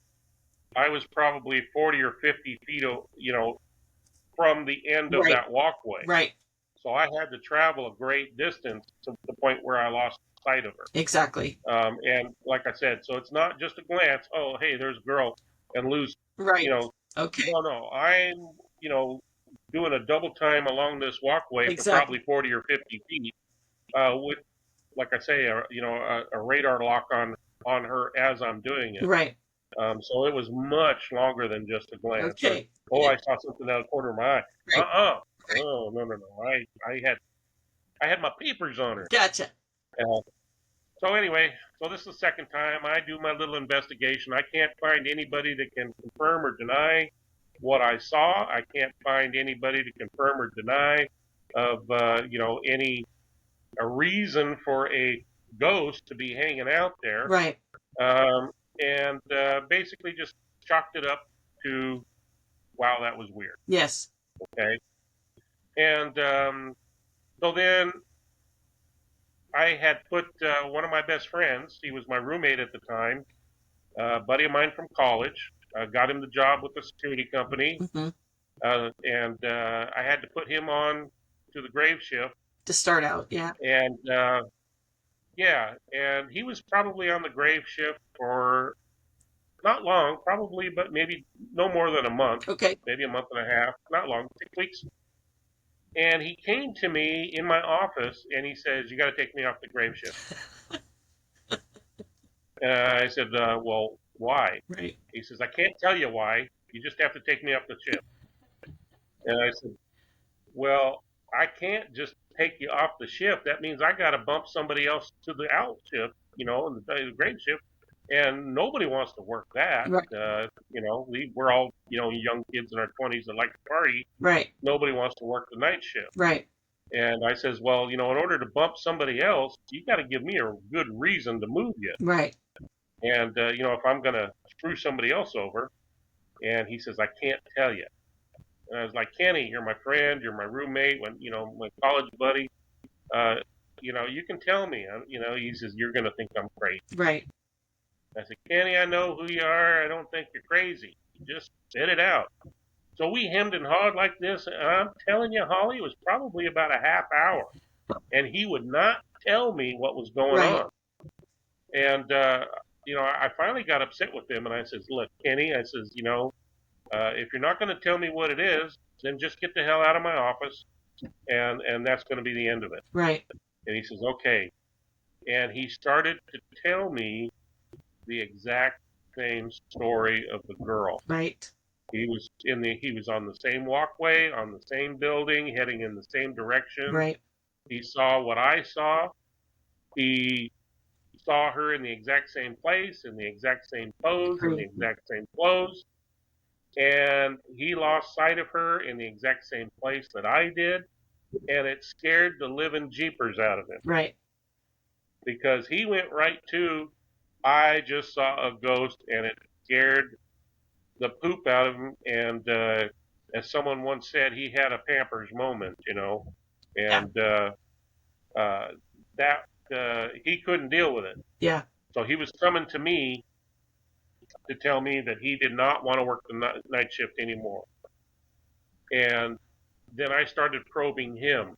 I was probably 40 or 50 feet, from the end of Right. that walkway. Right. So I had to travel a great distance to the point where I lost sight of her. Exactly. And like I said, so it's not just a glance. Oh, hey, there's a girl, and lose. Right. Okay. No. I'm, doing a double time along this walkway Exactly. for probably 40 or 50 feet, with, like I say, a radar lock on her as I'm doing it. Right. So it was much longer than just a glance. Okay. Or, I saw something out of the corner of my eye. Right. Oh, no. I had my papers on her. Gotcha. So anyway, so this is the second time I do my little investigation. I can't find anybody that can confirm or deny what I saw. I can't find anybody to confirm or deny of any a reason for a ghost to be hanging out there. Right. And basically just chalked it up to, wow, that was weird. Yes. Okay. And so then I had put one of my best friends, he was my roommate at the time, a buddy of mine from college, got him the job with the security company. Mm-hmm. I had to put him on to the grave shift, To start out, yeah. and yeah, and he was probably on the grave shift for not long, probably, but maybe no more than a month, Okay. maybe a month and a half, not long, 6 weeks. And he came to me in my office and he says, "You got to take me off the grave shift." I said, "Well, why?" Right. He says, "I can't tell you why. You just have to take me off the shift." And I said, "Well, I can't just take you off the shift. That means I got to bump somebody else to the out shift, in the grave shift. And nobody wants to work that. Right. We're all, young kids in our 20s that like to party. Right. Nobody wants to work the night shift." Right. And I says, "Well, in order to bump somebody else, you got to give me a good reason to move you. Right. And, if I'm going to screw somebody else over." And he says, "I can't tell you." And I was like, "Kenny, you're my friend. You're my roommate, my college buddy. Uh, you can tell me." He says, "You're going to think I'm crazy." Right. I said, "Kenny, I know who you are. I don't think you're crazy. Just spit it out." So we hemmed and hawed like this, and I'm telling you, Holly, it was probably about a half hour, and he would not tell me what was going Right. on. And I finally got upset with him, and I says, "Look, Kenny," I says, "if you're not going to tell me what it is, then just get the hell out of my office, and that's going to be the end of it." Right. And he says, "Okay." And he started to tell me the exact same story of the girl. Right. He was on the same walkway, on the same building, heading in the same direction. Right. He saw what I saw. He saw her in the exact same place, in the exact same pose, in the exact same clothes. And he lost sight of her in the exact same place that I did. And it scared the living jeepers out of him. Right. Because he went right to, "I just saw a ghost," and it scared the poop out of him. And as someone once said, he had a Pampers moment, and that he couldn't deal with it. Yeah. So he was coming to me to tell me that he did not want to work the night shift anymore. And then I started probing him.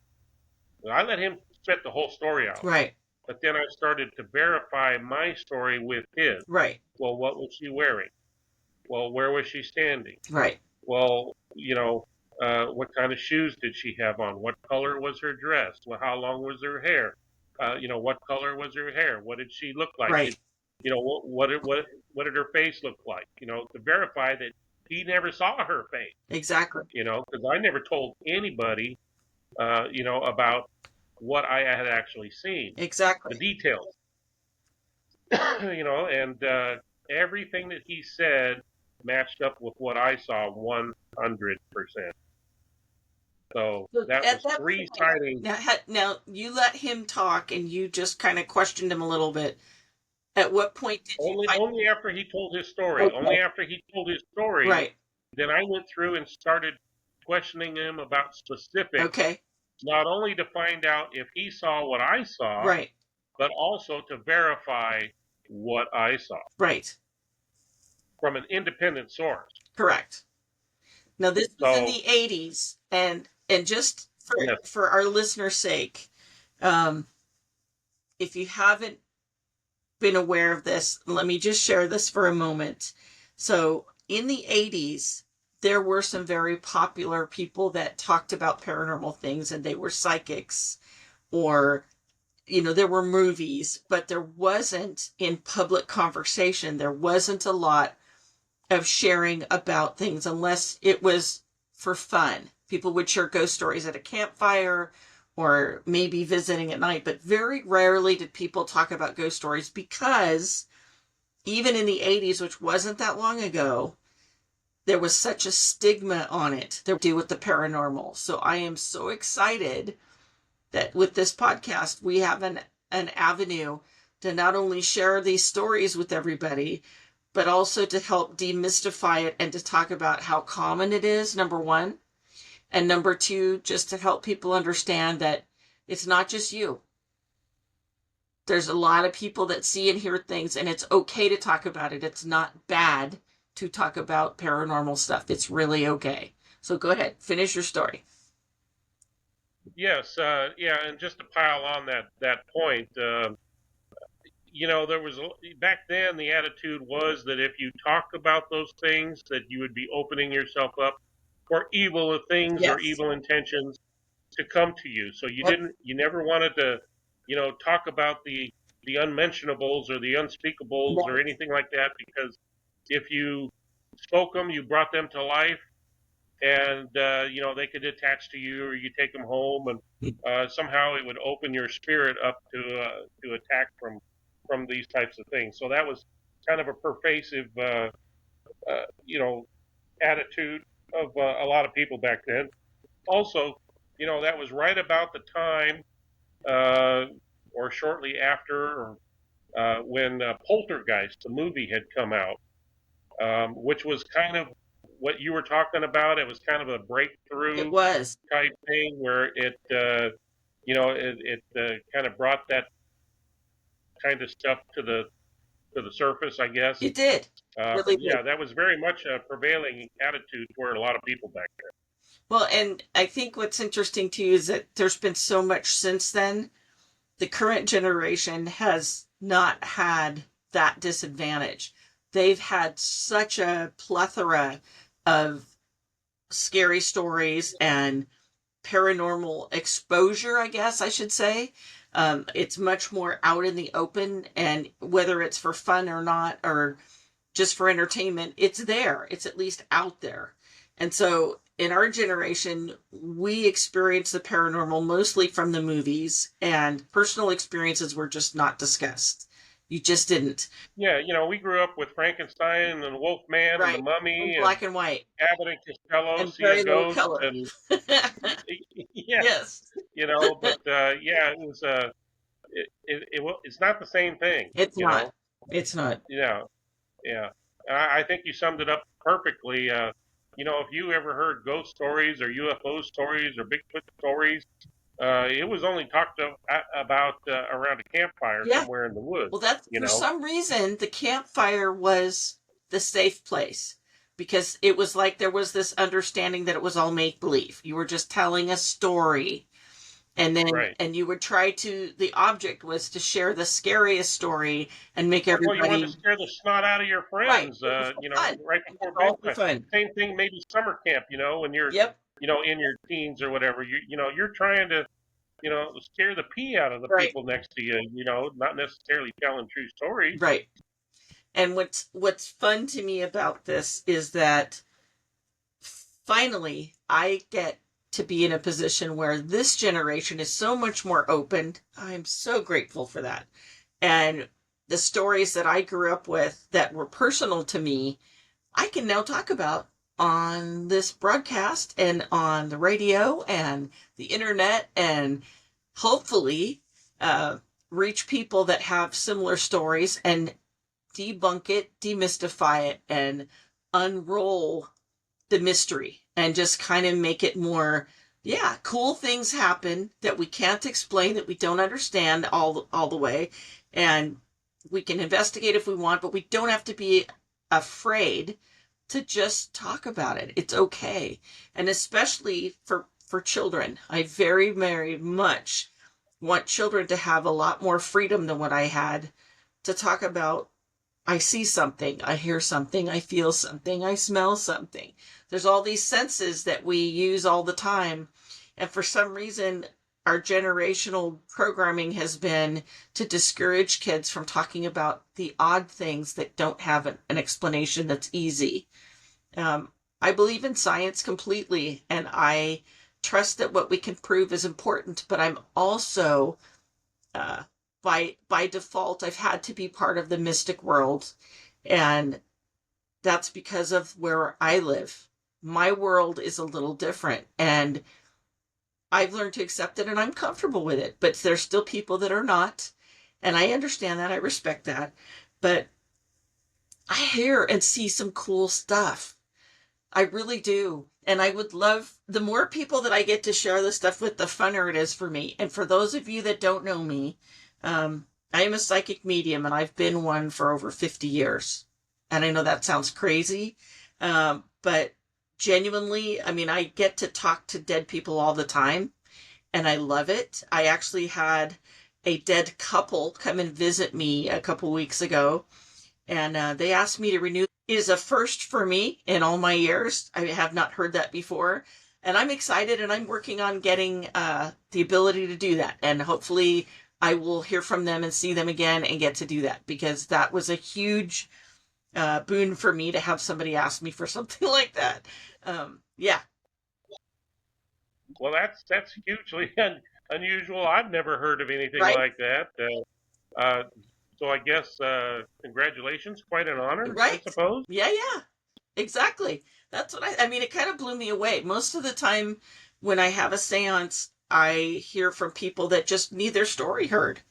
I let him spit the whole story out. Right. But then I started to verify my story with his. Right. Well, what was she wearing? Well, where was she standing? Right. Well, what kind of shoes did she have on? What color was her dress? Well, how long was her hair? What color was her hair? What did she look like? Right. What did her face look like? To verify that he never saw her face. Exactly. Because I never told anybody, about what I had actually seen. Exactly. The details. And everything that he said matched up with what I saw 100%. So that was three sightings. Now you let him talk, and you just kind of questioned him a little bit. At what point did only after he told his story? Okay. Only after he told his story. Right. Then I went through and started questioning him about specifics. Okay. Not only to find out if he saw what I saw, right, but also to verify what I saw. Right. From an independent source. Correct. Now this was in the 80s, and just for our listeners' sake, if you haven't been aware of this, let me just share this for a moment. So in the 80s, there were some very popular people that talked about paranormal things, and they were psychics, or there were movies, but there wasn't, in public conversation, there wasn't a lot of sharing about things unless it was for fun. People would share ghost stories at a campfire or maybe visiting at night, but very rarely did people talk about ghost stories, because even in the 80s, which wasn't that long ago, there was such a stigma on it to do with the paranormal. So I am so excited that with this podcast, we have an avenue to not only share these stories with everybody, but also to help demystify it and to talk about how common it is, number one. And number two, just to help people understand that it's not just you. There's a lot of people that see and hear things, and it's okay to talk about it. It's not bad to talk about paranormal stuff. It's really okay. So go ahead, finish your story. Yes, yeah, and just to pile on that point, there was back then the attitude was that if you talk about those things, that you would be opening yourself up for evil things or Yes. evil intentions to come to you. So Yep. you never wanted to, talk about the unmentionables or the unspeakables or Right. anything like that, because if you spoke them, you brought them to life, and they could attach to you, or you take them home, and somehow it would open your spirit up to attack from these types of things. So that was kind of a pervasive, uh, you know, attitude of a lot of people back then. Also, that was right about the time, uh, or shortly after, when Poltergeist, the movie, had come out, which was kind of what you were talking about. It was kind of a It breakthrough was. type thing where it kind of brought that kind of stuff to the surface, I guess. It did. Really did. Yeah, that was very much a prevailing attitude for a lot of people back then. Well, and I think what's interesting too is that there's been so much since then. The current generation has not had that disadvantage. They've had such a plethora of scary stories and paranormal exposure, I guess I should say. It's much more out in the open, and whether it's for fun or not, or just for entertainment, it's there. It's at least out there. And so in our generation, we experience the paranormal mostly from the movies, and personal experiences were just not discussed. You just didn't. Yeah, we grew up with Frankenstein and the Wolfman and the Right. In Mummy and black and white Abbott and Costello and very seeing low ghosts color. and yeah, Yes. but yeah, it was it's not the same thing, It's not. It's not. Yeah, yeah. I think you summed it up perfectly. If you ever heard ghost stories or UFO stories or Bigfoot stories, it was only talked about around a campfire Yeah. somewhere in the woods. Well, that's You for know, some reason the campfire was the safe place because it was like there was this understanding that it was all make believe. You were just telling a story. right? And you would try to, the object was to share the scariest story and make Well, you wanted to everybody scare the snot out of your right. friends, It was for fun. right It was before all for bedtime. fun. Same thing, maybe summer camp. When you're, Yep. in your teens or whatever. You're trying to, scare the pee out of the Right. people next to you. Not necessarily telling true stories. Right. And what's fun to me about this is that finally I get to be in a position where this generation is so much more open. I'm so grateful for that. And the stories that I grew up with that were personal to me, I can now talk about on this broadcast and on the radio and the internet, and hopefully reach people that have similar stories and debunk it, demystify it, and unroll the mystery and just kind of make it more, yeah, cool things happen that we can't explain, that we don't understand all the way, and we can investigate if we want, but we don't have to be afraid to just talk about it. It's okay. And especially for children, I very very much want children to have a lot more freedom than what I had to talk about. I see something, I hear something, I feel something, I smell something. There's all these senses that we use all the time. And for some reason, our generational programming has been to discourage kids from talking about the odd things that don't have an explanation that's easy. I believe in science completely, and I trust that what we can prove is important, but I'm also uh, by default, I've had to be part of the mystic world, and that's because of where I live. My world is a little different, and I've learned to accept it, and I'm comfortable with it. But there's still people that are not, and I understand that. I respect that, but I hear and see some cool stuff. I really do. And I would love the more people that I get to share this stuff with, the funner it is for me. And for those of you that don't know me, I am a psychic medium, and I've been one for over 50 years. And I know that sounds crazy, but genuinely, I mean, I get to talk to dead people all the time, and I love it. I actually had a dead couple come and visit me a couple weeks ago, and they asked me to renew. It is a first for me in all my years. I have not heard that before, and I'm excited, and I'm working on getting the ability to do that, and hopefully I will hear from them and see them again and get to do that, because that was a huge boon for me to have somebody ask me for something like that. Yeah. Well, that's hugely unusual. I've never heard of anything Right. like that. So I guess congratulations, quite an honor, I Right. suppose. Yeah, yeah. Exactly. That's what I mean, it kind of blew me away. Most of the time when I have a seance, I hear from people that just need their story heard,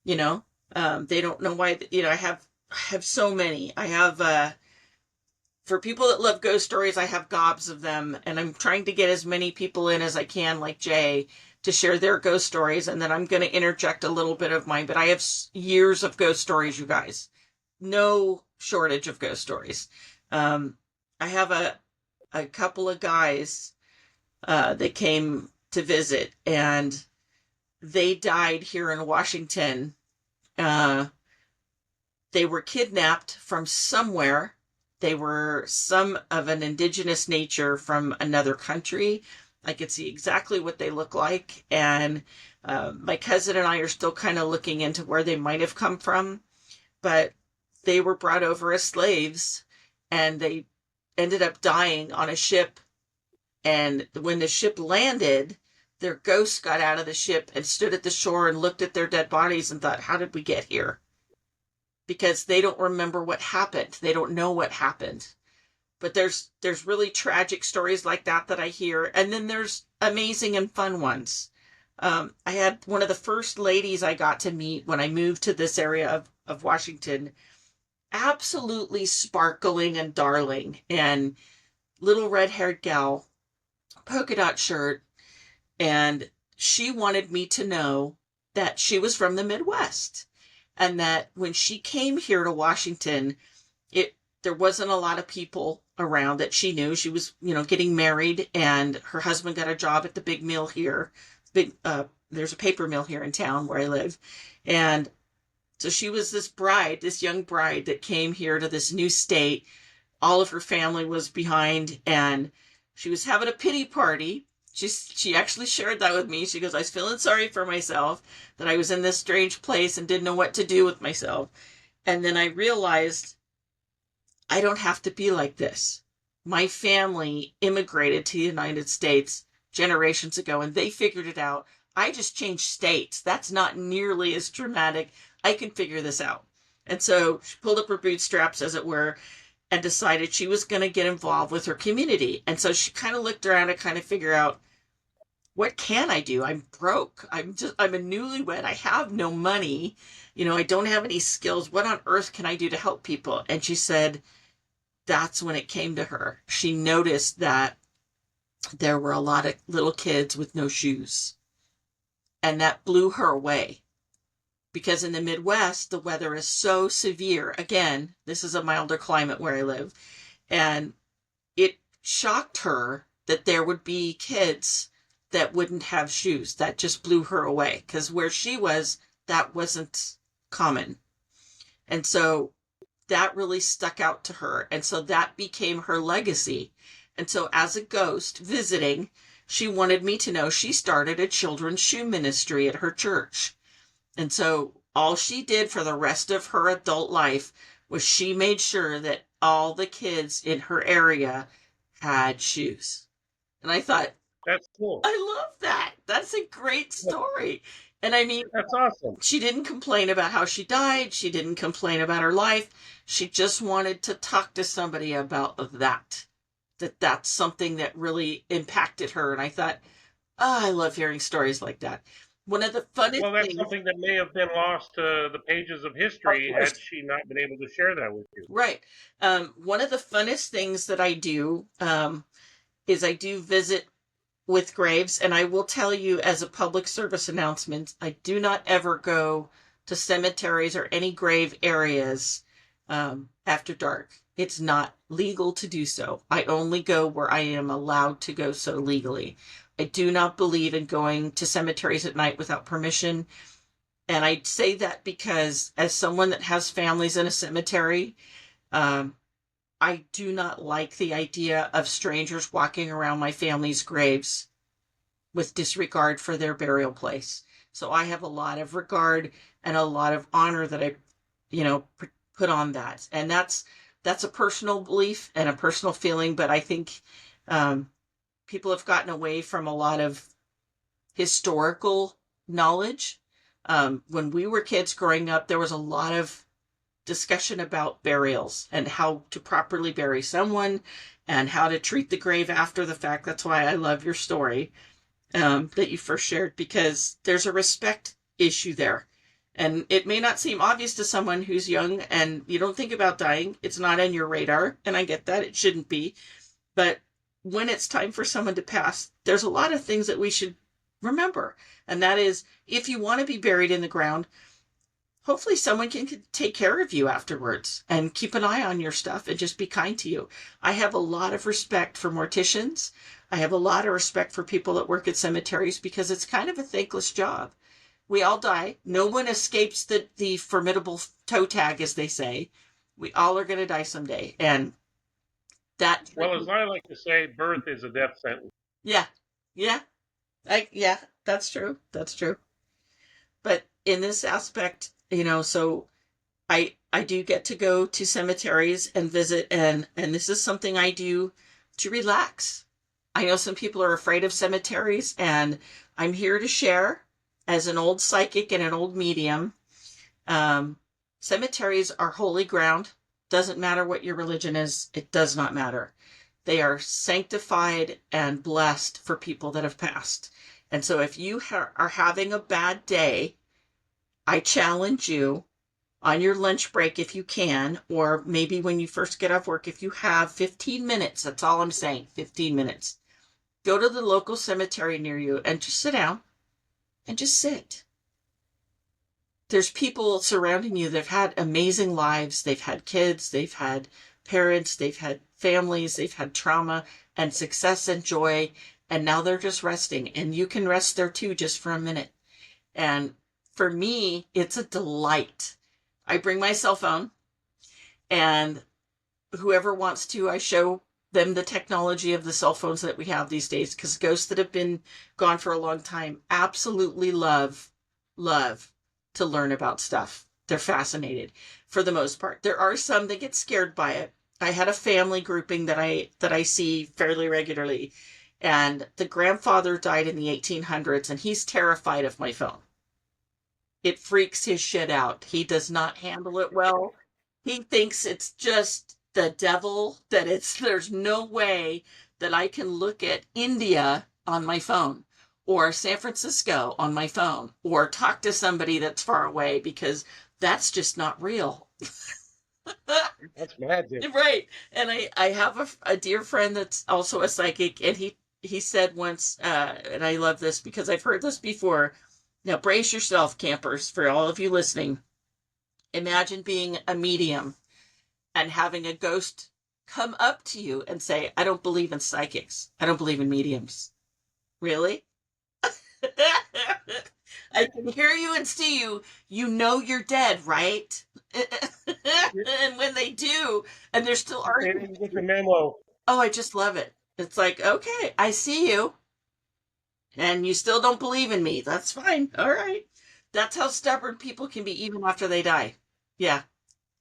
you know? They don't know why, I have so many. I have, for people that love ghost stories, I have gobs of them, and I'm trying to get as many people in as I can, like Jay, to share their ghost stories, and then I'm going to interject a little bit of mine. But I have years of ghost stories, you guys. No shortage of ghost stories. I have a couple of guys that came to visit, and they died here in Washington. Uh, they were kidnapped from somewhere. They were some of an indigenous nature from another country. I could see exactly what they look like. And my cousin and I are still kind of looking into where they might have come from. But they were brought over as slaves, and they ended up dying on a ship. And when the ship landed, their ghosts got out of the ship and stood at the shore and looked at their dead bodies and thought, how did we get here? Because they don't remember what happened. They don't know what happened. But there's really tragic stories like that I hear, and then there's amazing and fun ones. I had one of the first ladies I got to meet when I moved to this area of Washington, absolutely sparkling and darling, and little red-haired gal, polka dot shirt, and she wanted me to know that she was from the Midwest, and that when she came here to Washington, there wasn't a lot of people around that she knew. She was, getting married, and her husband got a job at the big mill here. There's a paper mill here in town where I live. And so she was this young bride that came here to this new state. All of her family was behind, and she was having a pity party. She actually shared that with me. She goes, I was feeling sorry for myself that I was in this strange place and didn't know what to do with myself. And then I realized I don't have to be like this. My family immigrated to the United States generations ago, and they figured it out. I just changed states. That's not nearly as dramatic. I can figure this out. And so she pulled up her bootstraps, as it were, and decided she was going to get involved with her community. And so she kind of looked around to kind of figure out, what can I do? I'm broke. I'm a newlywed. I have no money. I don't have any skills. What on earth can I do to help people? And she said, that's when it came to her. She noticed that there were a lot of little kids with no shoes. And that blew her away. Because in the Midwest, the weather is so severe. Again, this is a milder climate where I live. And it shocked her that there would be kids that wouldn't have shoes. That just blew her away. Because where she was, that wasn't common. And so that really stuck out to her. And so that became her legacy. And so as a ghost visiting, she wanted me to know she started a children's shoe ministry at her church. And so all she did for the rest of her adult life was she made sure that all the kids in her area had shoes. And I thought, That's cool. I love that. That's a great story. And I mean, That's awesome. she didn't complain about how she died. She didn't complain about her life. She just wanted to talk to somebody about that's something that really impacted her. And I thought, I love hearing stories like that. One of the funnest Well, that's things, something that may have been lost to the pages of of history course, had she not been able to share that with you. right. One of the funnest things that I do is I do visit with graves. And I will tell you, as a public service announcement, I do not ever go to cemeteries or any grave areas after dark. It's not legal to do so. I only go where I am allowed to go so legally. I do not believe in going to cemeteries at night without permission. And I say that because, as someone that has families in a cemetery, um, I do not like the idea of strangers walking around my family's graves with disregard for their burial place. So I have a lot of regard and a lot of honor that I, put on that. And that's a personal belief and a personal feeling, but I think people have gotten away from a lot of historical knowledge. When we were kids growing up, there was a lot of discussion about burials and how to properly bury someone and how to treat the grave after the fact. That's why I love your story that you first shared, because there's a respect issue there. And it may not seem obvious to someone who's young and you don't think about dying. It's not on your radar. And I get that. It shouldn't be. But when it's time for someone to pass, there's a lot of things that we should remember. And that is, if you want to be buried in the ground, hopefully someone can take care of you afterwards and keep an eye on your stuff and just be kind to you. I have a lot of respect for morticians. I have a lot of respect for people that work at cemeteries, because it's kind of a thankless job. We all die. No one escapes the formidable toe tag, as they say. We all are going to die someday. And that... Well, as I like to say, birth is a death sentence. Yeah. Yeah. Yeah, that's true. That's true. But in this aspect, so I do get to go to cemeteries and visit, and this is something I do to relax. I know some people are afraid of cemeteries, and I'm here to share, as an old psychic and an old medium. Cemeteries are holy ground. Doesn't matter what your religion is. It does not matter. They are sanctified and blessed for people that have passed. And so if you are having a bad day, I challenge you, on your lunch break if you can, or maybe when you first get off work, if you have 15 minutes, that's all I'm saying, 15 minutes. Go to the local cemetery near you and just sit down and just sit. There's people surrounding you that have had amazing lives. They've had kids, they've had parents, they've had families, they've had trauma and success and joy, and now they're just resting. And you can rest there too, just for a minute. And for me, it's a delight. I bring my cell phone, and whoever wants to, I show them the technology of the cell phones that we have these days, because ghosts that have been gone for a long time absolutely love to learn about stuff. They're fascinated for the most part. There are some that get scared by it. I had a family grouping that I see fairly regularly, and the grandfather died in the 1800s, and he's terrified of my phone. It freaks his shit out. He does not handle it well. He thinks it's just the devil, that there's no way that I can look at India on my phone, or San Francisco on my phone, or talk to somebody that's far away, because that's just not real. That's magic. Right. And I have a dear friend that's also a psychic, and he said once, and I love this because I've heard this before. Now, brace yourself, campers, for all of you listening. Imagine being a medium and having a ghost come up to you and say, I don't believe in psychics. I don't believe in mediums. Really? I can hear you and see you. You know you're dead, right? And when they do, and they're still arguing. Get the memo. Oh, I just love it. It's like, okay, I see you. And you still don't believe in me. That's fine. All right. That's how stubborn people can be even after they die. Yeah.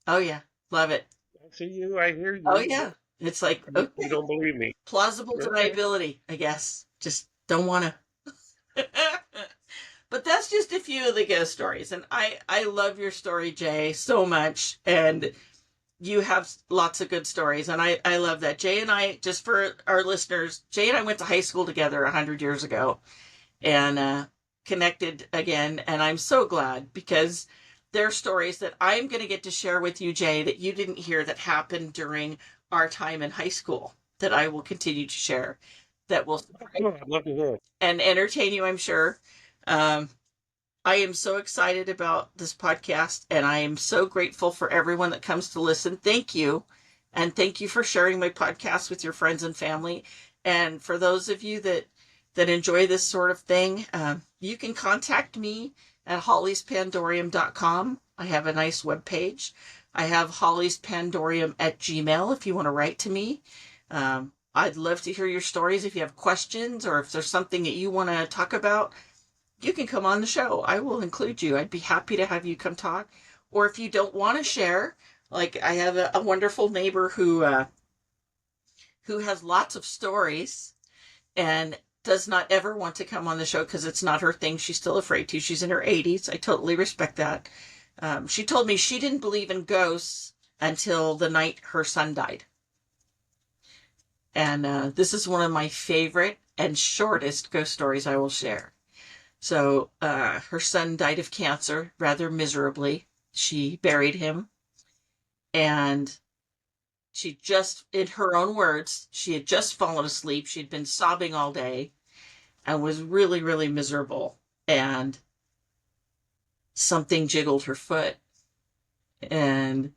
Oh, yeah. Love it. I see you. I hear you. Oh, yeah. It's like, okay. You don't believe me. Plausible deniability, I guess. Just don't want to. But that's just a few of the ghost stories. And I love your story, Jay, so much. And you have lots of good stories. And I love that. Jay and I, just for our listeners, Jay and I went to high school together 100 years ago and connected again. And I'm so glad, because they're stories that I'm going to get to share with you, Jay, that you didn't hear, that happened during our time in high school, that I will continue to share, that will I'd love to hear it. and entertain you, I'm sure. I am so excited about this podcast, and I am so grateful for everyone that comes to listen. Thank you. And thank you for sharing my podcast with your friends and family. And for those of you that enjoy this sort of thing, you can contact me at hollyspandorium.com. I have a nice webpage. I have hollyspandorium at gmail if you want to write to me. I'd love to hear your stories. If you have questions or if there's something that you want to talk about, you can come on the show. I will include you. I'd be happy to have you come talk. Or if you don't want to share, like I have a wonderful neighbor who has lots of stories and does not ever want to come on the show because it's not her thing. She's still afraid to. She's in her 80s. I totally respect that. She told me she didn't believe in ghosts until the night her son died. And this is one of my favorite and shortest ghost stories I will share. So her son died of cancer rather miserably. She buried him, and she just, in her own words, she had just fallen asleep. She'd been sobbing all day and was really, really miserable. And something jiggled her foot. And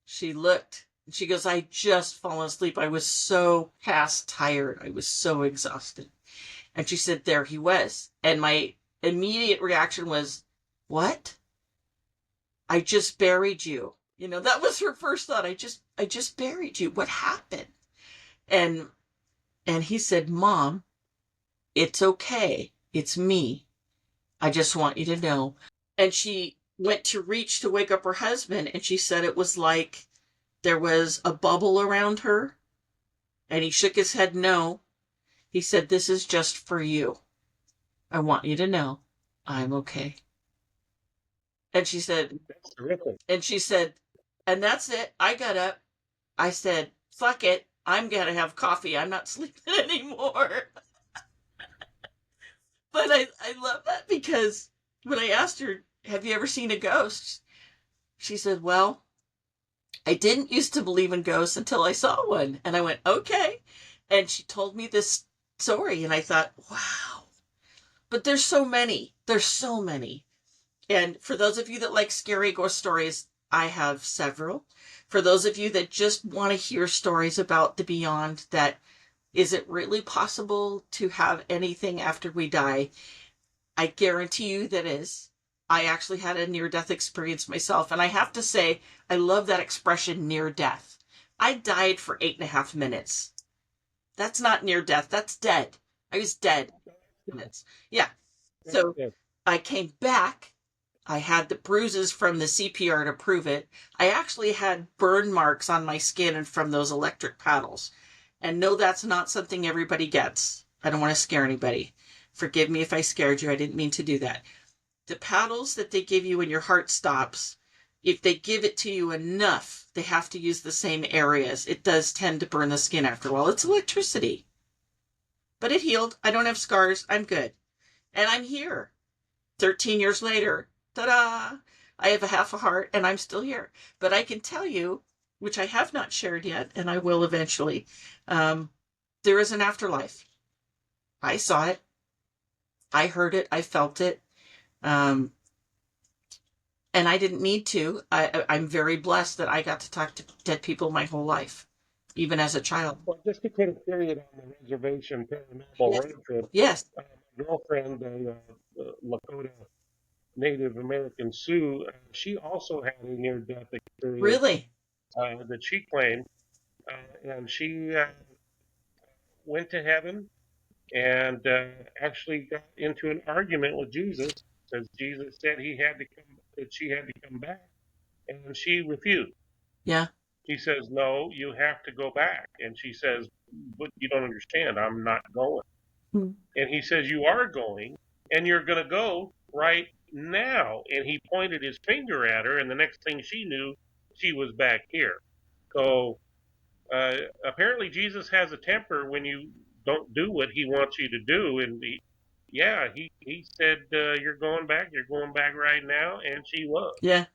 she looked, and she goes, I just fallen asleep. I was so past tired. I was so exhausted. And she said, there he was. And my immediate reaction was, what? I just buried you. You know, that was her first thought. I just buried you. What happened? And he said, Mom, it's okay. It's me. I just want you to know. And she went to reach to wake up her husband, and she said it was like there was a bubble around her. And he shook his head no. He said, this is just for you. I want you to know I'm okay. And she said, That's terrific. And she said, and that's it. I got up. I said, fuck it. I'm going to have coffee. I'm not sleeping anymore. But I love that because when I asked her, have you ever seen a ghost? She said, well, I didn't used to believe in ghosts until I saw one. And I went, okay. And she told me this story. And I thought, wow. But there's so many. There's so many. And for those of you that like scary ghost stories, I have several. For those of you that just want to hear stories about the beyond, that is it really possible to have anything after we die? I guarantee you that is. I actually had a near-death experience myself, and I have to say, I love that expression, near-death. I died for 8.5 minutes. That's not near-death, that's dead. I was dead. Minutes. Yeah. So I came back. I had the bruises from the CPR to prove it. I actually had burn marks on my skin and from those electric paddles. And no, that's not something everybody gets. I don't want to scare anybody. Forgive me if I scared you. I didn't mean to do that. The paddles that they give you when your heart stops, if they give it to you enough, they have to use the same areas. It does tend to burn the skin after a while. It's electricity. But it healed. I don't have scars. I'm good. And I'm here. 13 years later. Ta-da! I have a half a heart and I'm still here. But I can tell you, which I have not shared yet, and I will eventually, there is an afterlife. I saw it. I heard it. I felt it. And I didn't need to. I'm very blessed that I got to talk to dead people my whole life, even as a child. Well, just to put a period on the reservation paranormal Yes. road trip, Yes. my girlfriend, a Lakota Native American Sioux, she also had a near-death experience Really? that she claimed, and she went to heaven and actually got into an argument with Jesus because Jesus said that she had to come back, and she refused. Yeah. He says, "No, you have to go back," and she says, "But you don't understand. I'm not going." Hmm. And he says, "You are going, and you're going to go right now." And he pointed his finger at her, and the next thing she knew, she was back here. So apparently, Jesus has a temper when you don't do what he wants you to do. And he said, "You're going back. You're going back right now," and she was. Yeah.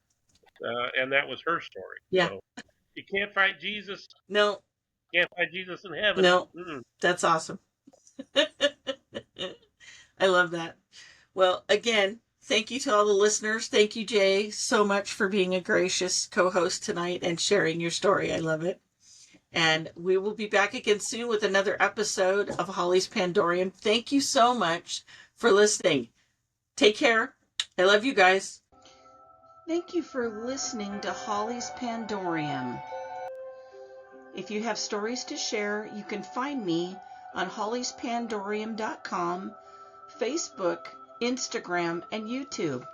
And that was her story. Yeah. So you can't fight Jesus. No. Can't fight Jesus in heaven. No. Mm-mm. That's awesome. I love that. Well, again, thank you to all the listeners. Thank you, Jay, so much for being a gracious co-host tonight and sharing your story. I love it. And we will be back again soon with another episode of Holly's Pandorium. Thank you so much for listening. Take care. I love you guys. Thank you for listening to Holly's Pandorium. If you have stories to share, you can find me on hollyspandorium.com, Facebook, Instagram, and YouTube.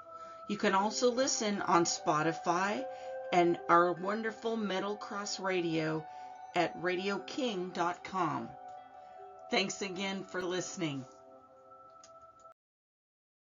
You can also listen on Spotify and our wonderful Metal Cross Radio at radioking.com. Thanks again for listening.